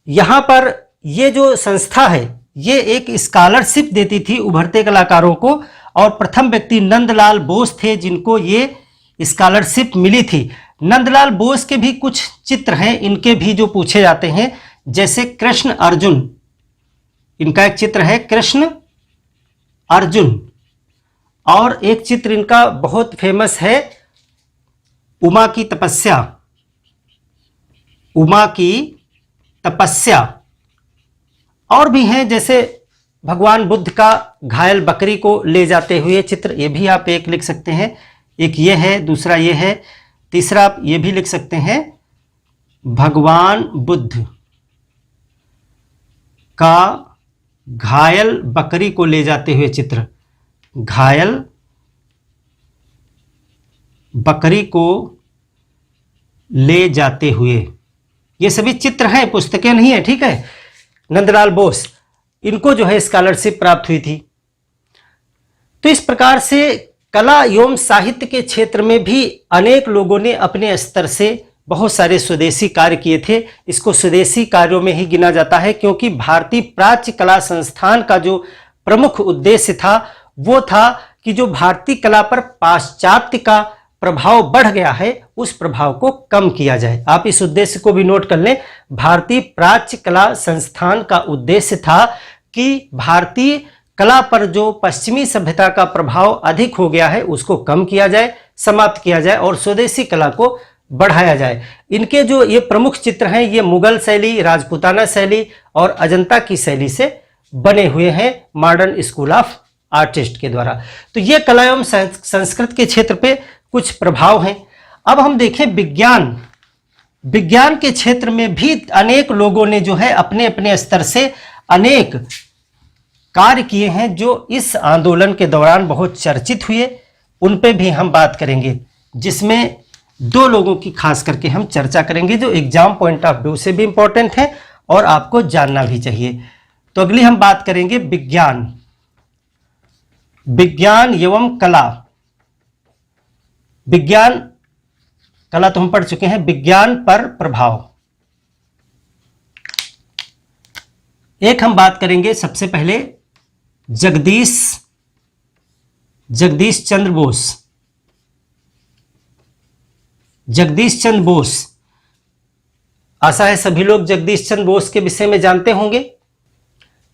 यहां पर ये जो संस्था है ये एक स्कॉलरशिप देती थी उभरते कलाकारों को। और प्रथम व्यक्ति नंदलाल बोस थे जिनको ये स्कॉलरशिप मिली थी। नंदलाल बोस के भी कुछ चित्र हैं, इनके भी जो पूछे जाते हैं, जैसे कृष्ण अर्जुन। इनका एक चित्र है कृष्ण अर्जुन। और एक चित्र इनका बहुत फेमस है उमा की तपस्या। उमा की तपस्या। और भी हैं जैसे भगवान बुद्ध का घायल बकरी को ले जाते हुए चित्र, ये भी आप एक लिख सकते हैं। एक ये है, दूसरा ये है, तीसरा आप ये भी लिख सकते हैं, भगवान बुद्ध का घायल बकरी को ले जाते हुए चित्र, घायल बकरी को ले जाते हुए। ये सभी चित्र हैं, पुस्तकें नहीं है, ठीक है। नंदलाल बोस, इनको जो है स्कॉलरशिप प्राप्त हुई थी। तो इस प्रकार से कला एवं साहित्य के क्षेत्र में भी अनेक लोगों ने अपने स्तर से बहुत सारे स्वदेशी कार्य किए थे। इसको स्वदेशी कार्यों में ही गिना जाता है, क्योंकि भारतीय प्राच्य कला संस्थान का जो प्रमुख उद्देश्य था वो था कि जो भारतीय कला पर पाश्चात्य का प्रभाव बढ़ गया है उस प्रभाव को कम किया जाए। आप इस उद्देश्य को भी नोट कर लें। भारतीय प्राच्य कला संस्थान का उद्देश्य था कि भारतीय कला पर जो पश्चिमी सभ्यता का प्रभाव अधिक हो गया है उसको कम किया जाए, समाप्त किया जाए और स्वदेशी कला को बढ़ाया जाए। इनके जो ये प्रमुख चित्र हैं ये मुगल शैली, राजपूताना शैली और अजंता की शैली से बने हुए हैं मॉडर्न स्कूल ऑफ आर्टिस्ट के द्वारा। तो ये कला एवं संस्कृत के क्षेत्र पे कुछ प्रभाव हैं। अब हम देखें विज्ञान। विज्ञान के क्षेत्र में भी अनेक लोगों ने जो है अपने अपने स्तर से अनेक कार्य किए हैं जो इस आंदोलन के दौरान बहुत चर्चित हुए। उन पे भी हम बात करेंगे, जिसमें दो लोगों की खास करके हम चर्चा करेंगे जो एग्जाम पॉइंट ऑफ व्यू से भी इंपॉर्टेंट है और आपको जानना भी चाहिए। तो अगली हम बात करेंगे विज्ञान, विज्ञान एवं कला। विज्ञान कला तो हम पढ़ चुके हैं। विज्ञान पर प्रभाव, एक हम बात करेंगे सबसे पहले जगदीश चंद्र बोस। जगदीश चंद्र बोस, आशा है सभी लोग जगदीश चंद्र बोस के विषय में जानते होंगे।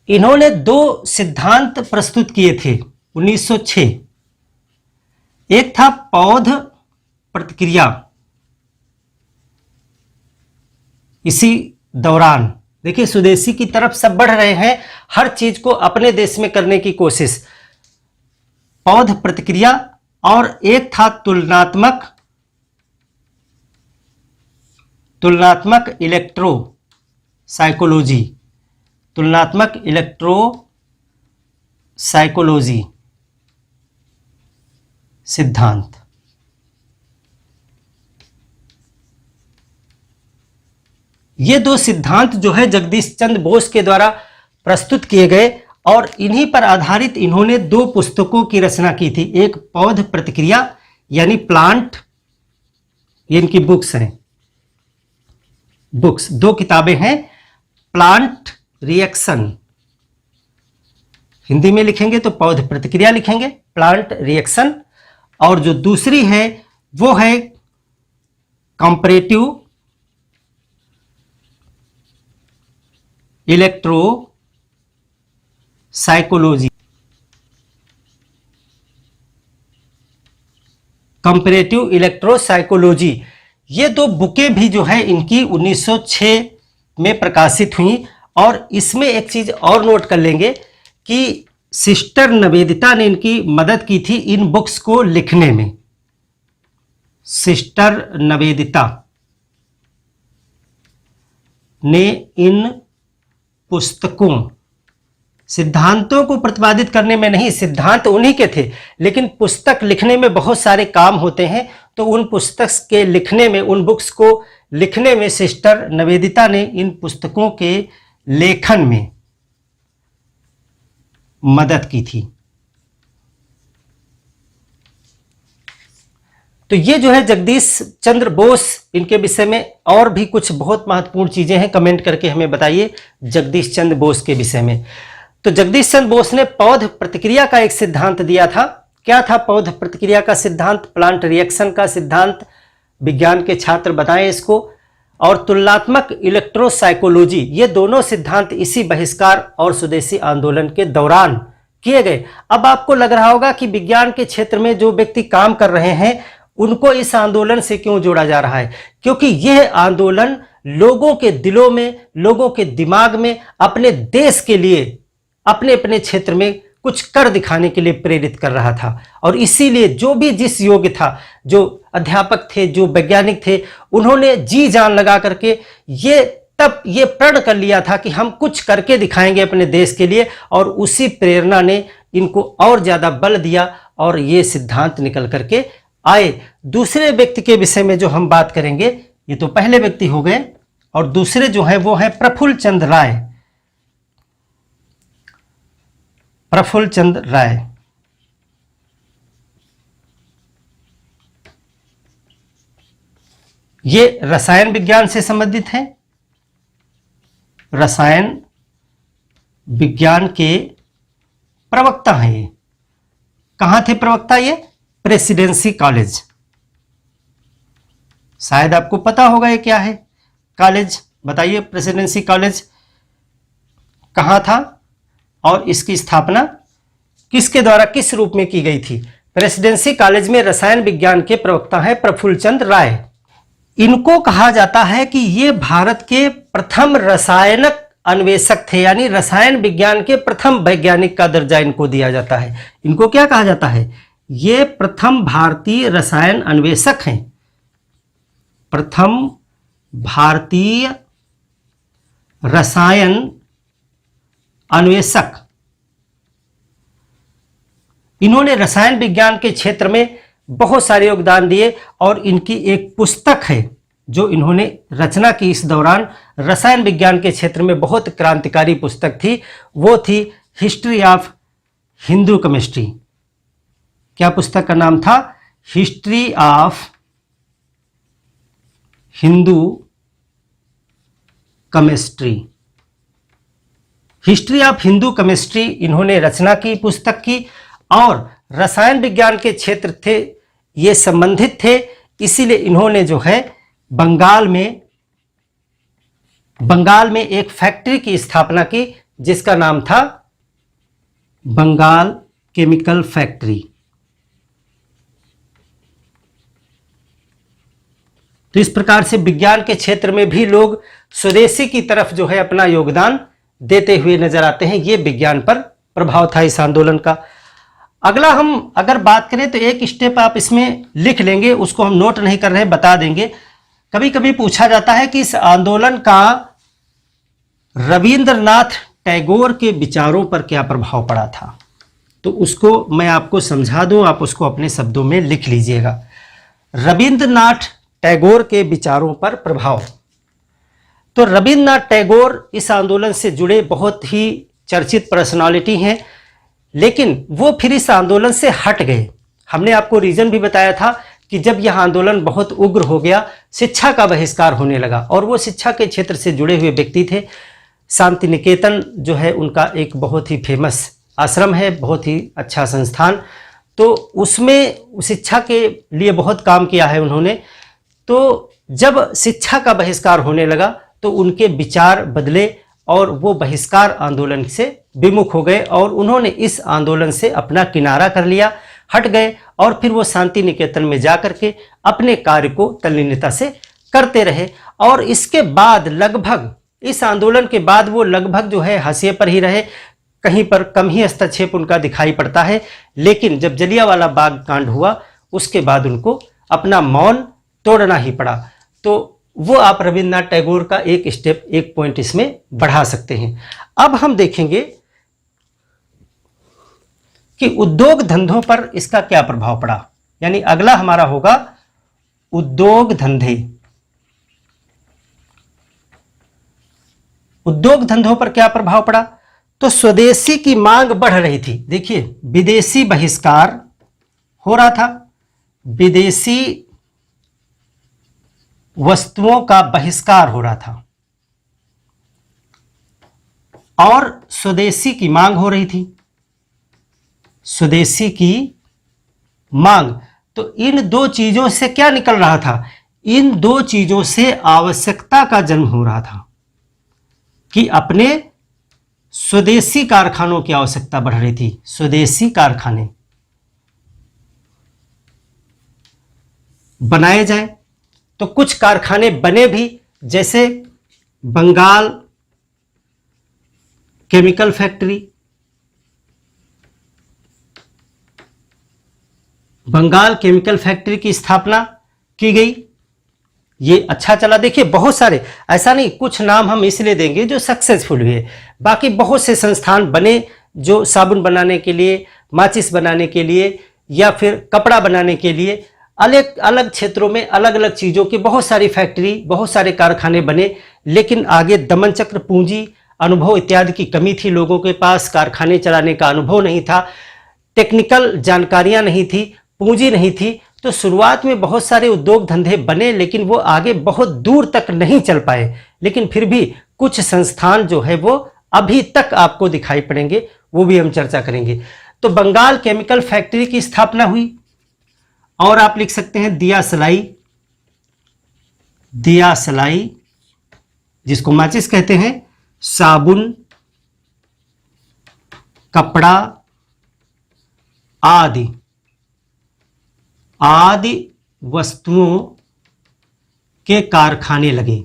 इन्होंने दो सिद्धांत प्रस्तुत किए थे 1906। एक था पौध प्रतिक्रिया। इसी दौरान देखिए स्वदेशी की तरफ सब बढ़ रहे हैं, हर चीज को अपने देश में करने की कोशिश। पौध प्रतिक्रिया और एक था तुलनात्मक इलेक्ट्रो साइकोलॉजी। तुलनात्मक इलेक्ट्रो साइकोलॉजी सिद्धांत। ये दो सिद्धांत जो है जगदीश चंद्र बोस के द्वारा प्रस्तुत किए गए और इन्हीं पर आधारित इन्होंने दो पुस्तकों की रचना की थी। एक पौध प्रतिक्रिया यानी प्लांट, ये इनकी बुक्स हैं, बुक्स दो किताबें हैं। प्लांट रिएक्शन, हिंदी में लिखेंगे तो पौध प्रतिक्रिया लिखेंगे, प्लांट रिएक्शन। और जो दूसरी है वो है comparative electro psychology. Comparative electro psychology, ये दो बुकें भी जो है इनकी 1906 में प्रकाशित हुई। और इसमें एक चीज और नोट कर लेंगे कि सिस्टर निवेदिता ने इनकी मदद की थी इन बुक्स को लिखने में। सिस्टर निवेदिता ने इन पुस्तकों, सिद्धांतों को प्रतिपादित करने में नहीं, सिद्धांत उन्हीं के थे, लेकिन पुस्तक लिखने में बहुत सारे काम होते हैं। तो उन पुस्तक के लिखने में, उन बुक्स को लिखने में सिस्टर निवेदिता ने इन पुस्तकों के लेखन में मदद की थी। तो ये जो है जगदीश चंद्र बोस, इनके विषय में और भी कुछ बहुत महत्वपूर्ण चीजें हैं, कमेंट करके हमें बताइए जगदीश चंद्र बोस के विषय में। तो जगदीश चंद्र बोस ने पौध प्रतिक्रिया का एक सिद्धांत दिया था। क्या था पौध प्रतिक्रिया का सिद्धांत? प्लांट रिएक्शन का सिद्धांत। विज्ञान के छात्र बताएं इसको। और तुलनात्मक इलेक्ट्रोसाइकोलॉजी, ये दोनों सिद्धांत इसी बहिष्कार और स्वदेशी आंदोलन के दौरान किए गए। अब आपको लग रहा होगा कि विज्ञान के क्षेत्र में जो व्यक्ति काम कर रहे हैं उनको इस आंदोलन से क्यों जोड़ा जा रहा है? क्योंकि यह आंदोलन लोगों के दिलों में, लोगों के दिमाग में अपने देश के लिए अपने अपने क्षेत्र में कुछ कर दिखाने के लिए प्रेरित कर रहा था। और इसीलिए जो भी जिस योग्य था, जो अध्यापक थे, जो वैज्ञानिक थे, उन्होंने जी जान लगा करके तब ये प्रण कर लिया था कि हम कुछ करके दिखाएंगे अपने देश के लिए, और उसी प्रेरणा ने इनको और ज्यादा बल दिया और ये सिद्धांत निकल करके आए। दूसरे व्यक्ति के विषय में जो हम बात करेंगे, ये तो पहले व्यक्ति हो गए, और दूसरे जो है वो है प्रफुल्ल चंद्र राय। प्रफुल्ल चंद्र राय ये रसायन विज्ञान से संबंधित हैं। रसायन विज्ञान के प्रवक्ता हैं ये। कहां थे प्रवक्ता ये? Presidency college. शायद आपको पता होगा ये क्या है कॉलेज, बताइए। प्रेसिडेंसी कॉलेज कहां था और इसकी स्थापना किसके द्वारा, किस रूप में की गई थी? प्रेसिडेंसी कॉलेज में रसायन विज्ञान के प्रवक्ता हैं प्रफुल्ल चंद्र राय। इनको कहा जाता है कि ये भारत के प्रथम रसायनक अन्वेषक थे, यानी रसायन विज्ञान के प्रथम वैज्ञानिक का दर्जा इनको दिया जाता है। इनको क्या कहा जाता है? ये प्रथम भारतीय रसायन अन्वेषक हैं, प्रथम भारतीय रसायन अन्वेषक। इन्होंने रसायन विज्ञान के क्षेत्र में बहुत सारे योगदान दिए, और इनकी एक पुस्तक है जो इन्होंने रचना की इस दौरान, रसायन विज्ञान के क्षेत्र में बहुत क्रांतिकारी पुस्तक थी, वो थी हिस्ट्री ऑफ हिंदू केमिस्ट्री। क्या पुस्तक का नाम था? History of Hindu chemistry. History of Hindu chemistry इन्होंने रचना की पुस्तक की, और रसायन विज्ञान के क्षेत्र थे ये संबंधित थे, इसीलिए इन्होंने जो है बंगाल में एक फैक्ट्री की स्थापना की जिसका नाम था बंगाल केमिकल फैक्ट्री। तो इस प्रकार से विज्ञान के क्षेत्र में भी लोग स्वदेशी की तरफ जो है अपना योगदान देते हुए नजर आते हैं। ये विज्ञान पर प्रभाव था इस आंदोलन का। अगला हम अगर बात करें तो एक स्टेप आप इसमें लिख लेंगे, उसको हम नोट नहीं कर रहे हैं, बता देंगे। कभी कभी पूछा जाता है कि इस आंदोलन का रविंद्रनाथ टैगोर के विचारों पर क्या प्रभाव पड़ा था, तो उसको मैं आपको समझा दूं, आप उसको अपने शब्दों में लिख लीजिएगा। रविंद्रनाथ टैगोर के विचारों पर प्रभाव। तो रविंद्रनाथ टैगोर इस आंदोलन से जुड़े बहुत ही चर्चित पर्सनालिटी हैं, लेकिन वो फिर इस आंदोलन से हट गए। हमने आपको रीजन भी बताया था कि जब यह आंदोलन बहुत उग्र हो गया, शिक्षा का बहिष्कार होने लगा, और वो शिक्षा के क्षेत्र से जुड़े हुए व्यक्ति थे। शांति निकेतन जो है उनका एक बहुत ही फेमस आश्रम है, बहुत ही अच्छा संस्थान, तो उसमें शिक्षा के लिए बहुत काम किया है उन्होंने। तो जब शिक्षा का बहिष्कार होने लगा तो उनके विचार बदले और वो बहिष्कार आंदोलन से विमुख हो गए, और उन्होंने इस आंदोलन से अपना किनारा कर लिया, हट गए, और फिर वो शांति निकेतन में जाकर के अपने कार्य को तल्लीनता से करते रहे। और इसके बाद लगभग इस आंदोलन के बाद वो लगभग जो है हाशिए पर ही रहे, कहीं पर कम ही हस्तक्षेप उनका दिखाई पड़ता है। लेकिन जब जलियांवाला बाग कांड हुआ उसके बाद उनको अपना मौन तोड़ना ही पड़ा। तो वो आप रविंद्रनाथ टैगोर का एक स्टेप, एक पॉइंट इसमें बढ़ा सकते हैं। अब हम देखेंगे कि उद्योग धंधों पर इसका क्या प्रभाव पड़ा, यानी अगला हमारा होगा उद्योग धंधे। उद्योग धंधों पर क्या प्रभाव पड़ा? तो स्वदेशी की मांग बढ़ रही थी। देखिए, विदेशी बहिष्कार हो रहा था, विदेशी वस्तुओं का बहिष्कार हो रहा था, और स्वदेशी की मांग हो रही थी, स्वदेशी की मांग। तो इन दो चीजों से क्या निकल रहा था? इन दो चीजों से आवश्यकता का जन्म हो रहा था कि अपने स्वदेशी कारखानों की आवश्यकता बढ़ रही थी। स्वदेशी कारखाने बनाए जाए, तो कुछ कारखाने बने भी, जैसे Bengal chemical factory, Bengal chemical factory की स्थापना की गई। ये अच्छा चला। देखिए बहुत सारे, ऐसा नहीं, कुछ नाम हम इसलिए देंगे जो सक्सेसफुल हुए, बाकी बहुत से संस्थान बने जो साबुन बनाने के लिए, माचिस बनाने के लिए या फिर कपड़ा बनाने के लिए, अलग अलग क्षेत्रों में अलग अलग चीज़ों की बहुत सारी फैक्ट्री, बहुत सारे कारखाने बने। लेकिन आगे दमन चक्र, पूंजी, अनुभव इत्यादि की कमी थी। लोगों के पास कारखाने चलाने का अनुभव नहीं था, टेक्निकल जानकारियां नहीं थी, पूंजी नहीं थी। तो शुरुआत में बहुत सारे उद्योग धंधे बने, लेकिन वो आगे बहुत दूर तक नहीं चल पाए। लेकिन फिर भी कुछ संस्थान जो है वो अभी तक आपको दिखाई पड़ेंगे, वो भी हम चर्चा करेंगे। तो बंगाल केमिकल फैक्ट्री की स्थापना हुई। और आप लिख सकते हैं दिया सलाई, दिया सलाई जिसको माचिस कहते हैं, साबुन, कपड़ा आदि आदि वस्तुओं के कारखाने लगे।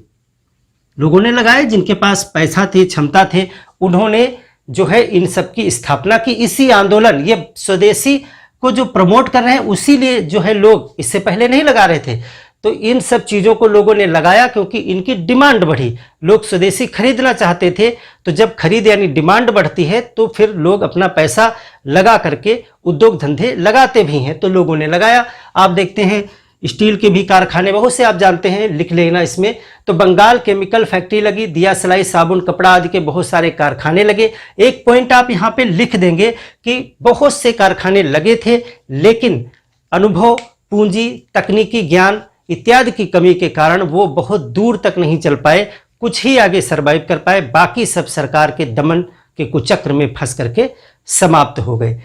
लोगों ने लगाए, जिनके पास पैसा थे, क्षमता थे, उन्होंने जो है इन सब की स्थापना की। इसी आंदोलन, ये स्वदेशी को जो प्रमोट कर रहे हैं उसी लिए जो है लोग इससे पहले नहीं लगा रहे थे। तो इन सब चीज़ों को लोगों ने लगाया क्योंकि इनकी डिमांड बढ़ी, लोग स्वदेशी खरीदना चाहते थे। तो जब खरीद यानी डिमांड बढ़ती है तो फिर लोग अपना पैसा लगा करके उद्योग धंधे लगाते भी हैं, तो लोगों ने लगाया। आप देखते हैं स्टील के भी कारखाने बहुत से आप जानते हैं, लिख लेना इसमें। तो बंगाल केमिकल फैक्ट्री लगी, दिया सलाई, साबुन, कपड़ा आदि के बहुत सारे कारखाने लगे। एक पॉइंट आप यहाँ पे लिख देंगे कि बहुत से कारखाने लगे थे, लेकिन अनुभव, पूंजी, तकनीकी ज्ञान इत्यादि की कमी के कारण वो बहुत दूर तक नहीं चल पाए, कुछ ही आगे सरवाइव कर पाए, बाकी सब सरकार के दमन के कुचक्र में फंस करके समाप्त हो गए।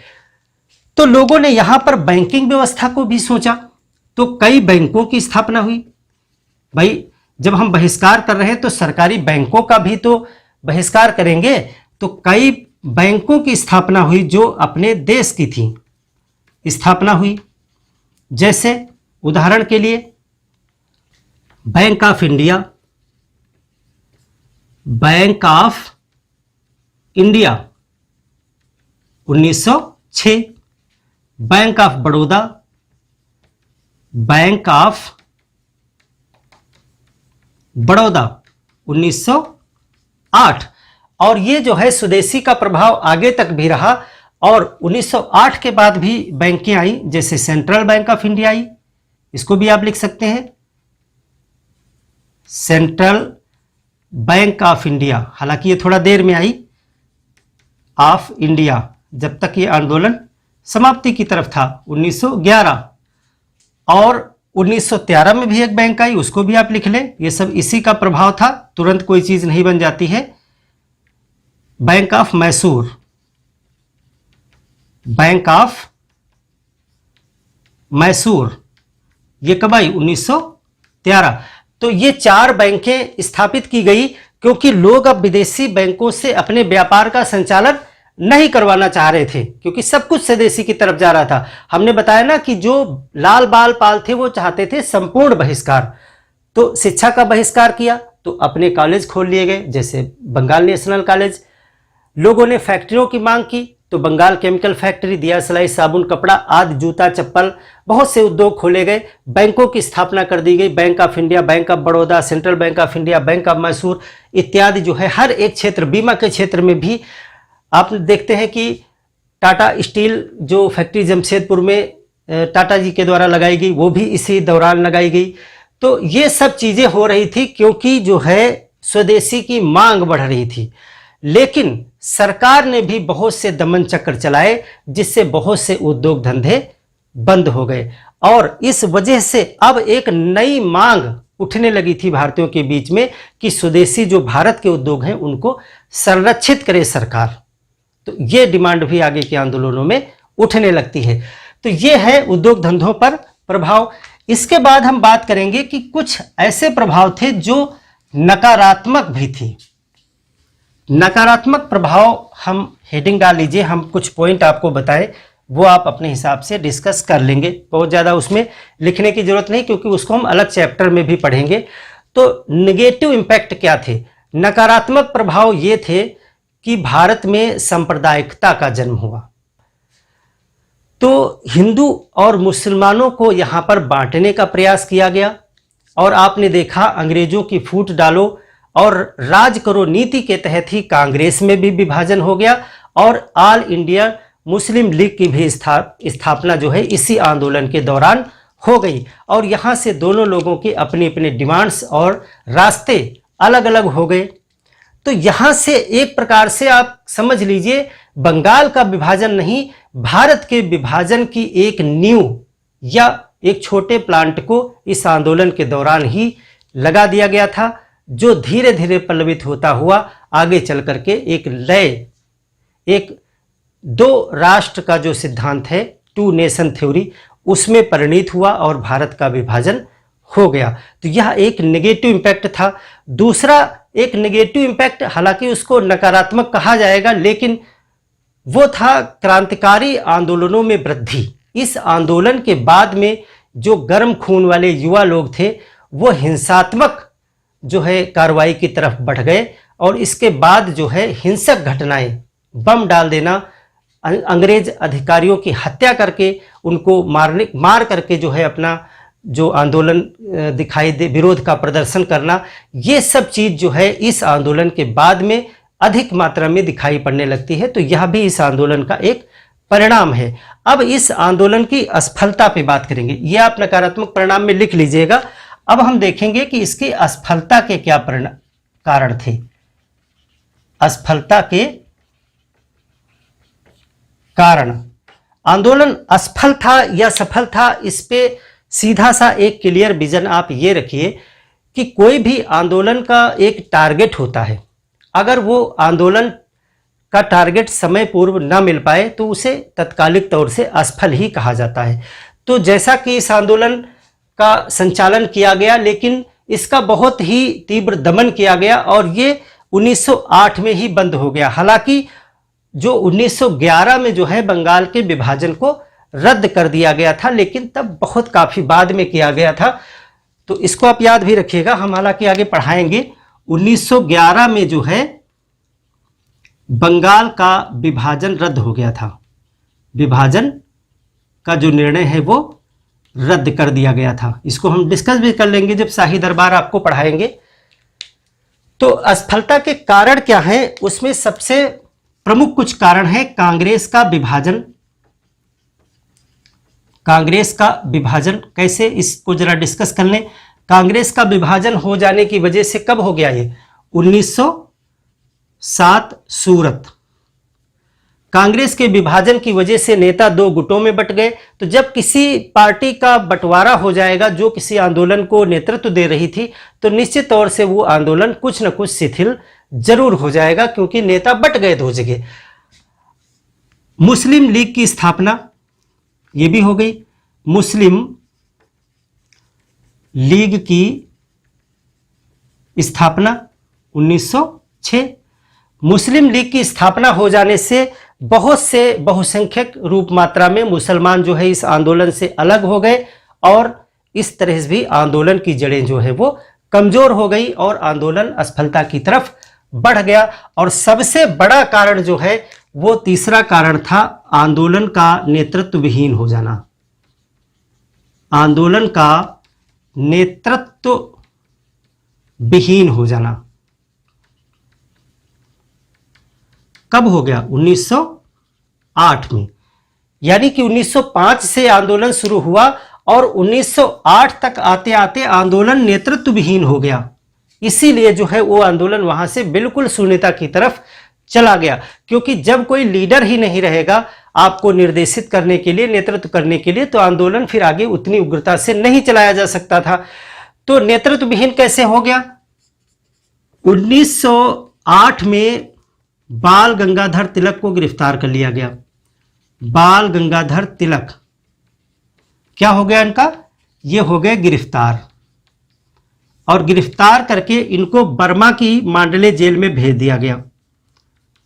तो लोगों ने यहां पर बैंकिंग व्यवस्था को भी सोचा, तो कई बैंकों की स्थापना हुई। भाई जब हम बहिष्कार कर रहे हैं तो सरकारी बैंकों का भी तो बहिष्कार करेंगे। तो कई बैंकों की स्थापना हुई जो अपने देश की थी, स्थापना हुई। जैसे उदाहरण के लिए bank of India, bank of India 1906, bank of Baroda, bank of Baroda 1908। और ये जो है स्वदेशी का प्रभाव आगे तक भी रहा और 1908 के बाद भी बैंकें आई, जैसे central bank of India I, इसको भी आप लिख सकते हैं सेंट्रल बैंक ऑफ इंडिया। हालांकि ये थोड़ा देर में आई, ऑफ इंडिया, जब तक ये आंदोलन समाप्ति की तरफ था 1911। और 1913 में भी एक बैंक आई, उसको भी आप लिख लें। ये सब इसी का प्रभाव था, तुरंत कोई चीज नहीं बन जाती है। Bank of Mysore, bank of Mysore, ये कब आई? 1913। तो ये 4 बैंकें स्थापित की गई क्योंकि लोग अब विदेशी बैंकों से अपने व्यापार का संचालन नहीं करवाना चाह रहे थे, क्योंकि सब कुछ स्वदेशी की तरफ जा रहा था। हमने बताया ना कि जो लाल बाल पाल थे वो चाहते थे संपूर्ण बहिष्कार। तो शिक्षा का बहिष्कार किया तो अपने कॉलेज खोल लिए गए, जैसे बंगाल नेशनल कॉलेज। लोगों ने फैक्ट्रियों की मांग की तो बंगाल केमिकल फैक्ट्री, दिया सलाई, साबुन, कपड़ा आदि, जूता, चप्पल, बहुत से उद्योग खोले गए। बैंकों की स्थापना कर दी गई, bank of India, bank of Baroda, central bank of India, bank of Mysore इत्यादि जो है हर एक क्षेत्र, बीमा के क्षेत्र में भी आप देखते हैं कि टाटा स्टील जो फैक्ट्री जमशेदपुर में टाटा जी के द्वारा लगाई गई, वो भी इसी दौरान लगाई गई। तो ये सब चीज़ें हो रही थी क्योंकि जो है स्वदेशी की मांग बढ़ रही थी। लेकिन सरकार ने भी बहुत से दमन चक्र चलाए जिससे बहुत से उद्योग धंधे बंद हो गए और इस वजह से अब एक नई मांग उठने लगी थी भारतीयों के बीच में कि स्वदेशी जो भारत के उद्योग हैं उनको संरक्षित करे सरकार। तो ये डिमांड भी आगे के आंदोलनों में उठने लगती है। तो ये है उद्योग धंधों पर प्रभाव। इसके बाद हम बात करेंगे कि कुछ ऐसे प्रभाव थे जो नकारात्मक भी थी। नकारात्मक प्रभाव हम हेडिंग डाल लीजिए, हम कुछ पॉइंट आपको बताएं, वो आप अपने हिसाब से डिस्कस कर लेंगे। बहुत ज़्यादा उसमें लिखने की जरूरत नहीं क्योंकि उसको हम अलग चैप्टर में भी पढ़ेंगे। तो नेगेटिव इम्पैक्ट क्या थे? नकारात्मक प्रभाव ये थे कि भारत में सांप्रदायिकता का जन्म हुआ। तो हिंदू और मुसलमानों को यहाँ पर बांटने का प्रयास किया गया और आपने देखा अंग्रेजों की फूट डालो और राज करो नीति के तहत ही कांग्रेस में भी विभाजन हो गया और ऑल इंडिया मुस्लिम लीग की भी स्थापना जो है इसी आंदोलन के दौरान हो गई। और यहाँ से दोनों लोगों के अपने अपने डिमांड्स और रास्ते अलग अलग हो गए। तो यहाँ से एक प्रकार से आप समझ लीजिए बंगाल का विभाजन नहीं, भारत के विभाजन की एक नींव या एक छोटे प्लांट को इस आंदोलन के दौरान ही लगा दिया गया था, जो धीरे धीरे पल्लवित होता हुआ आगे चल करके एक लय, एक दो राष्ट्र का जो सिद्धांत है, टू नेशन थ्योरी, उसमें परिणित हुआ और भारत का विभाजन हो गया। तो यह एक नेगेटिव इम्पैक्ट था। दूसरा एक नेगेटिव इम्पैक्ट, हालांकि उसको नकारात्मक कहा जाएगा, लेकिन वो था क्रांतिकारी आंदोलनों में वृद्धि। इस आंदोलन के बाद में जो गर्म खून वाले युवा लोग थे वो हिंसात्मक जो है कार्रवाई की तरफ बढ़ गए और इसके बाद जो है हिंसक घटनाएं, बम डाल देना, अंग्रेज अधिकारियों की हत्या करके उनको मार करके जो है अपना जो आंदोलन दिखाई दे, विरोध का प्रदर्शन करना, ये सब चीज़ जो है इस आंदोलन के बाद में अधिक मात्रा में दिखाई पड़ने लगती है। तो यह भी इस आंदोलन का एक परिणाम है। अब इस आंदोलन की असफलता पे बात करेंगे, ये आप नकारात्मक परिणाम में लिख लीजिएगा। अब हम देखेंगे कि इसकी असफलता के क्या कारण थे। असफलता के कारण, आंदोलन असफल था या सफल था, इस पे सीधा सा एक क्लियर विजन आप ये रखिए कि कोई भी आंदोलन का एक टारगेट होता है, अगर वो आंदोलन का टारगेट समय पूर्व ना मिल पाए तो उसे तत्कालिक तौर से असफल ही कहा जाता है। तो जैसा कि इस आंदोलन का संचालन किया गया, लेकिन इसका बहुत ही तीव्र दमन किया गया और ये 1908 में ही बंद हो गया। हालांकि जो 1911 में जो है बंगाल के विभाजन को रद्द कर दिया गया था, लेकिन तब बहुत काफ़ी बाद में किया गया था। तो इसको आप याद भी रखिएगा, हम हालांकि आगे पढ़ाएंगे। 1911 में जो है बंगाल का विभाजन रद्द हो गया था, विभाजन का जो निर्णय है वो रद्द कर दिया गया था। इसको हम डिस्कस भी कर लेंगे जब शाही दरबार आपको पढ़ाएंगे। तो असफलता के कारण क्या है, उसमें सबसे प्रमुख कुछ कारण है कांग्रेस का विभाजन। कांग्रेस का विभाजन कैसे, इसको जरा डिस्कस कर लें। कांग्रेस का विभाजन हो जाने की वजह से कब हो गया ये, 1907 सूरत। कांग्रेस के विभाजन की वजह से नेता दो गुटों में बट गए। तो जब किसी पार्टी का बंटवारा हो जाएगा जो किसी आंदोलन को नेतृत्व दे रही थी, तो निश्चित तौर से वो आंदोलन कुछ न कुछ शिथिल जरूर हो जाएगा, क्योंकि नेता बट गए दो जगह। मुस्लिम लीग की स्थापना ये भी हो गई। मुस्लिम लीग की स्थापना 1906। मुस्लिम लीग की स्थापना हो जाने से बहुत से बहुसंख्यक रूप मात्रा में मुसलमान जो है इस आंदोलन से अलग हो गए और इस तरह से भी आंदोलन की जड़ें जो है वो कमजोर हो गई और आंदोलन असफलता की तरफ बढ़ गया। और सबसे बड़ा कारण जो है वो तीसरा कारण था आंदोलन का नेतृत्व विहीन हो जाना। आंदोलन का नेतृत्व विहीन हो जाना कब हो गया, 1908 में। यानी कि 1905 से आंदोलन शुरू हुआ और 1908 तक आते आते आंदोलन नेतृत्व विहीन हो गया। इसीलिए जो है वो आंदोलन वहां से बिल्कुल शून्यता की तरफ चला गया, क्योंकि जब कोई लीडर ही नहीं रहेगा आपको निर्देशित करने के लिए, नेतृत्व करने के लिए, तो आंदोलन फिर आगे उतनी उग्रता से नहीं चलाया जा सकता था। तो नेतृत्व विहीन कैसे हो गया, 1908 में बाल गंगाधर तिलक को गिरफ्तार कर लिया गया। बाल गंगाधर तिलक क्या हो गया इनका, ये हो गए गिरफ्तार, और गिरफ्तार करके इनको बर्मा की मांडले जेल में भेज दिया गया।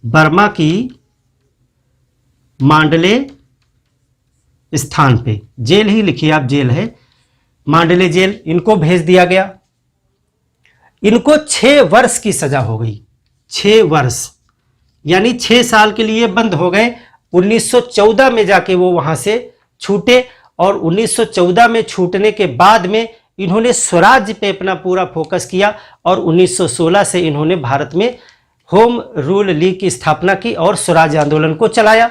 बर्मा की मांडले स्थान पे, जेल ही लिखिए आप, जेल है मांडले जेल, इनको भेज दिया गया। इनको 6 वर्ष की सजा हो गई, 6 वर्ष, यानी 6 साल के लिए बंद हो गए 1914 में जाके वो वहां से छूटे और 1914 में छूटने के बाद में इन्होंने स्वराज्य पे अपना पूरा फोकस किया और 1916 से इन्होंने भारत में होम रूल लीग की स्थापना की और स्वराज्य आंदोलन को चलाया।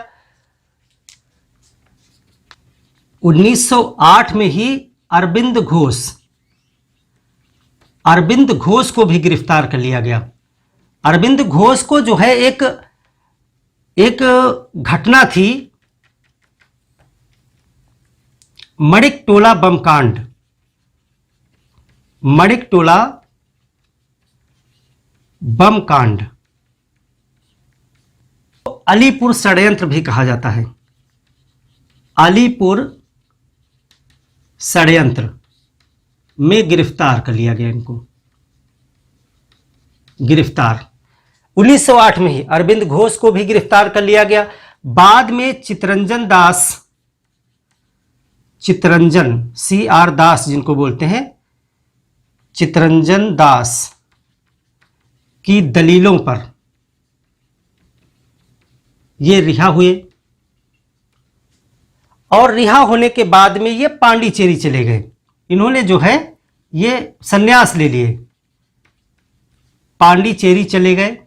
1908 में ही अरविंद घोष को भी गिरफ्तार कर लिया गया। अरविंद घोष को जो है एक घटना थी, मणिकटोला बम कांड, मणिकटोला बम कांड, अलीपुर षड्यंत्र भी कहा जाता है। अलीपुर षड्यंत्र में गिरफ्तार कर लिया गया इनको, गिरफ्तार 1908 में ही अरविंद घोष को भी गिरफ्तार कर लिया गया। बाद में चितरंजन CR दास जिनको बोलते हैं, चितरंजन दास की दलीलों पर ये रिहा हुए और रिहा होने के बाद में ये पांडिचेरी चले गए। इन्होंने जो है ये संन्यास ले लिए, पांडिचेरी चले गए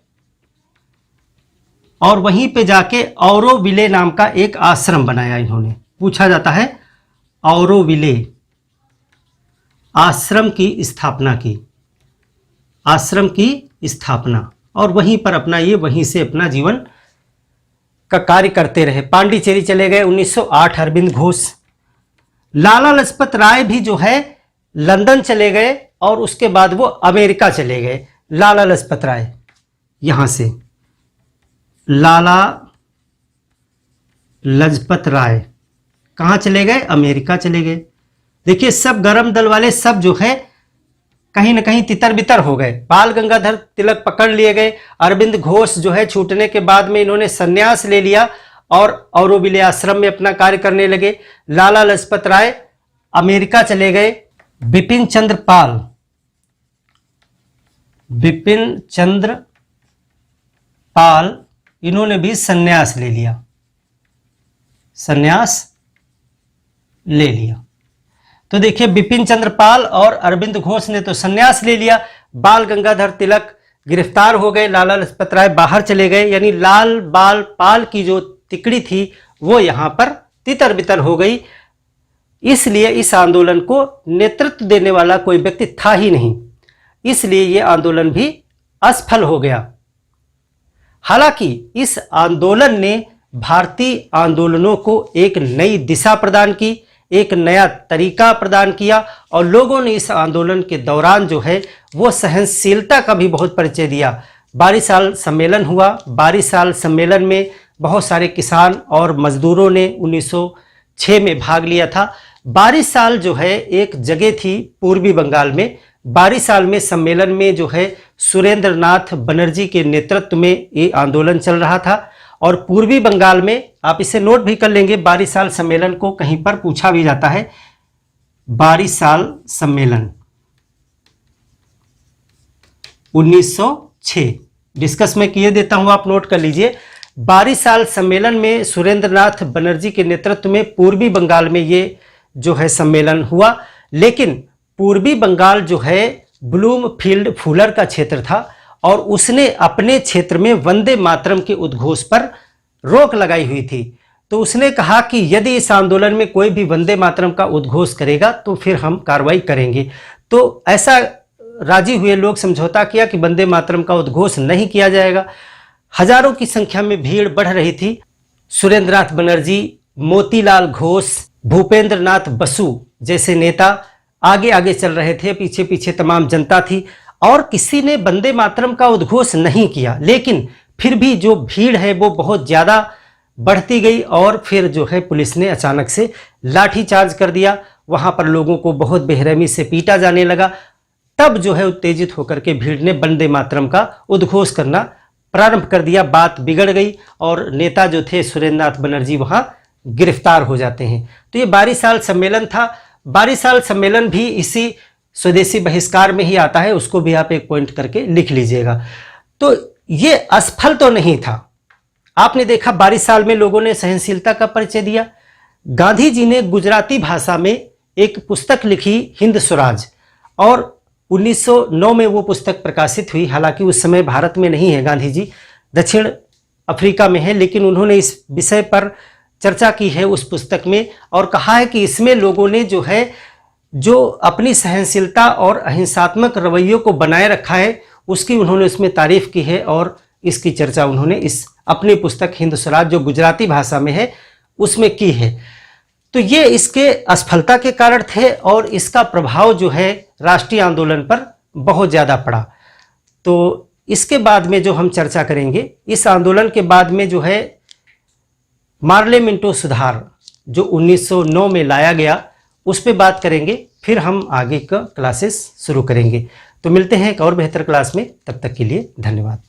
और वहीं पे जाके औरोविले नाम का एक आश्रम बनाया इन्होंने। पूछा जाता है औरोविले आश्रम की स्थापना की, आश्रम की स्थापना, और वहीं पर अपना ये वहीं से अपना जीवन का कार्य करते रहे। पांडिचेरी चले गए 1908 अरविंद घोष। लाला लाजपत राय भी जो है लंदन चले गए और उसके बाद वो अमेरिका चले गए। लाला लाजपत राय यहां से लाला लाजपत राय कहाँ चले गए? अमेरिका चले गए। देखिए सब गरम दल वाले सब जो है कहीं ना कहीं तितर बितर हो गए। बाल गंगाधर तिलक पकड़ लिए गए। अरविंद घोष जो है छूटने के बाद में इन्होंने संन्यास ले लिया और औरोविले आश्रम में अपना कार्य करने लगे। लाला लाजपत राय अमेरिका चले गए। बिपिन चंद्र पाल इन्होंने भी संन्यास ले लिया, संन्यास ले लिया। तो देखिए बिपिन चंद्र पाल और अरविंद घोष ने तो संन्यास ले लिया। बाल गंगाधर तिलक गिरफ्तार हो गए, लाला लाजपत राय बाहर चले गए। यानी लाल बाल पाल की जो तिकड़ी थी वो यहां पर तितर बितर हो गई। इसलिए इस आंदोलन को नेतृत्व देने वाला कोई व्यक्ति था ही नहीं, इसलिए यह आंदोलन भी असफल हो गया। हालांकि इस आंदोलन ने भारतीय आंदोलनों को एक नई दिशा प्रदान की, एक नया तरीका प्रदान किया और लोगों ने इस आंदोलन के दौरान जो है वो सहनशीलता का भी बहुत परिचय दिया। 12 साल सम्मेलन हुआ। 12 साल सम्मेलन में बहुत सारे किसान और मजदूरों ने 1906 में भाग लिया था। 12 साल जो है एक जगह थी पूर्वी बंगाल में। 12 साल में सम्मेलन में जो है सुरेंद्र नाथ बनर्जी के नेतृत्व में ये आंदोलन चल रहा था और पूर्वी बंगाल में, आप इसे नोट भी कर लेंगे, 12 साल सम्मेलन को कहीं पर पूछा भी जाता है। 12 साल सम्मेलन 1906 डिस्कस में किए देता हूं, आप नोट कर लीजिए। 12 साल सम्मेलन में सुरेंद्र नाथ बनर्जी के नेतृत्व में पूर्वी बंगाल में ये जो है सम्मेलन हुआ। लेकिन पूर्वी बंगाल जो है ब्लूमफील्ड फुलर का क्षेत्र था और उसने अपने क्षेत्र में वंदे मातरम के उद्घोष पर रोक लगाई हुई थी। तो उसने कहा कि यदि इस आंदोलन में कोई भी वंदे मातरम का उद्घोष करेगा तो फिर हम कार्रवाई करेंगे। तो ऐसा राजी हुए लोग, समझौता किया कि वंदे मातरम का उद्घोष नहीं किया जाएगा। हजारों की संख्या में भीड़ बढ़ रही थी। सुरेंद्र नाथ बनर्जी, मोतीलाल घोष, भूपेंद्र नाथ बसु जैसे नेता आगे आगे चल रहे थे, पीछे पीछे तमाम जनता थी और किसी ने वंदे मातरम का उद्घोष नहीं किया। लेकिन फिर भी जो भीड़ है वो बहुत ज़्यादा बढ़ती गई और फिर जो है पुलिस ने अचानक से लाठीचार्ज कर दिया। वहाँ पर लोगों को बहुत बेरहमी से पीटा जाने लगा। तब जो है उत्तेजित होकर के भीड़ ने वंदे मातरम का उद्घोष करना प्रारंभ कर दिया। बात बिगड़ गई और नेता जो थे सुरेंद्र नाथ बनर्जी वहाँ गिरफ्तार हो जाते हैं। तो ये 12 साल सम्मेलन था। 12 साल सम्मेलन भी इसी स्वदेशी बहिष्कार में ही आता है, उसको भी आप एक पॉइंट करके लिख लीजिएगा। तो ये असफल तो नहीं था, आपने देखा 22 साल में लोगों ने सहनशीलता का परिचय दिया। गांधी जी ने गुजराती भाषा में एक पुस्तक लिखी, हिंद स्वराज, और 1909 में वो पुस्तक प्रकाशित हुई। हालांकि उस समय भारत में नहीं है, गांधी जी दक्षिण अफ्रीका में है, लेकिन उन्होंने इस विषय पर चर्चा की है उस पुस्तक में और कहा है कि इसमें लोगों ने जो अपनी सहनशीलता और अहिंसात्मक रवैयों को बनाए रखा है, उसकी उन्होंने उसमें तारीफ की है और इसकी चर्चा उन्होंने इस अपनी पुस्तक हिंद स्वराज, जो गुजराती भाषा में है, उसमें की है। तो ये इसके असफलता के कारण थे और इसका प्रभाव जो है राष्ट्रीय आंदोलन पर बहुत ज़्यादा पड़ा। तो इसके बाद में जो हम चर्चा करेंगे, इस आंदोलन के बाद में जो है मार्ले मिंटो सुधार जो 1909 में लाया गया, उस पर बात करेंगे, फिर हम आगे का क्लासेस शुरू करेंगे। तो मिलते हैं एक और बेहतर क्लास में, तब तक के लिए धन्यवाद।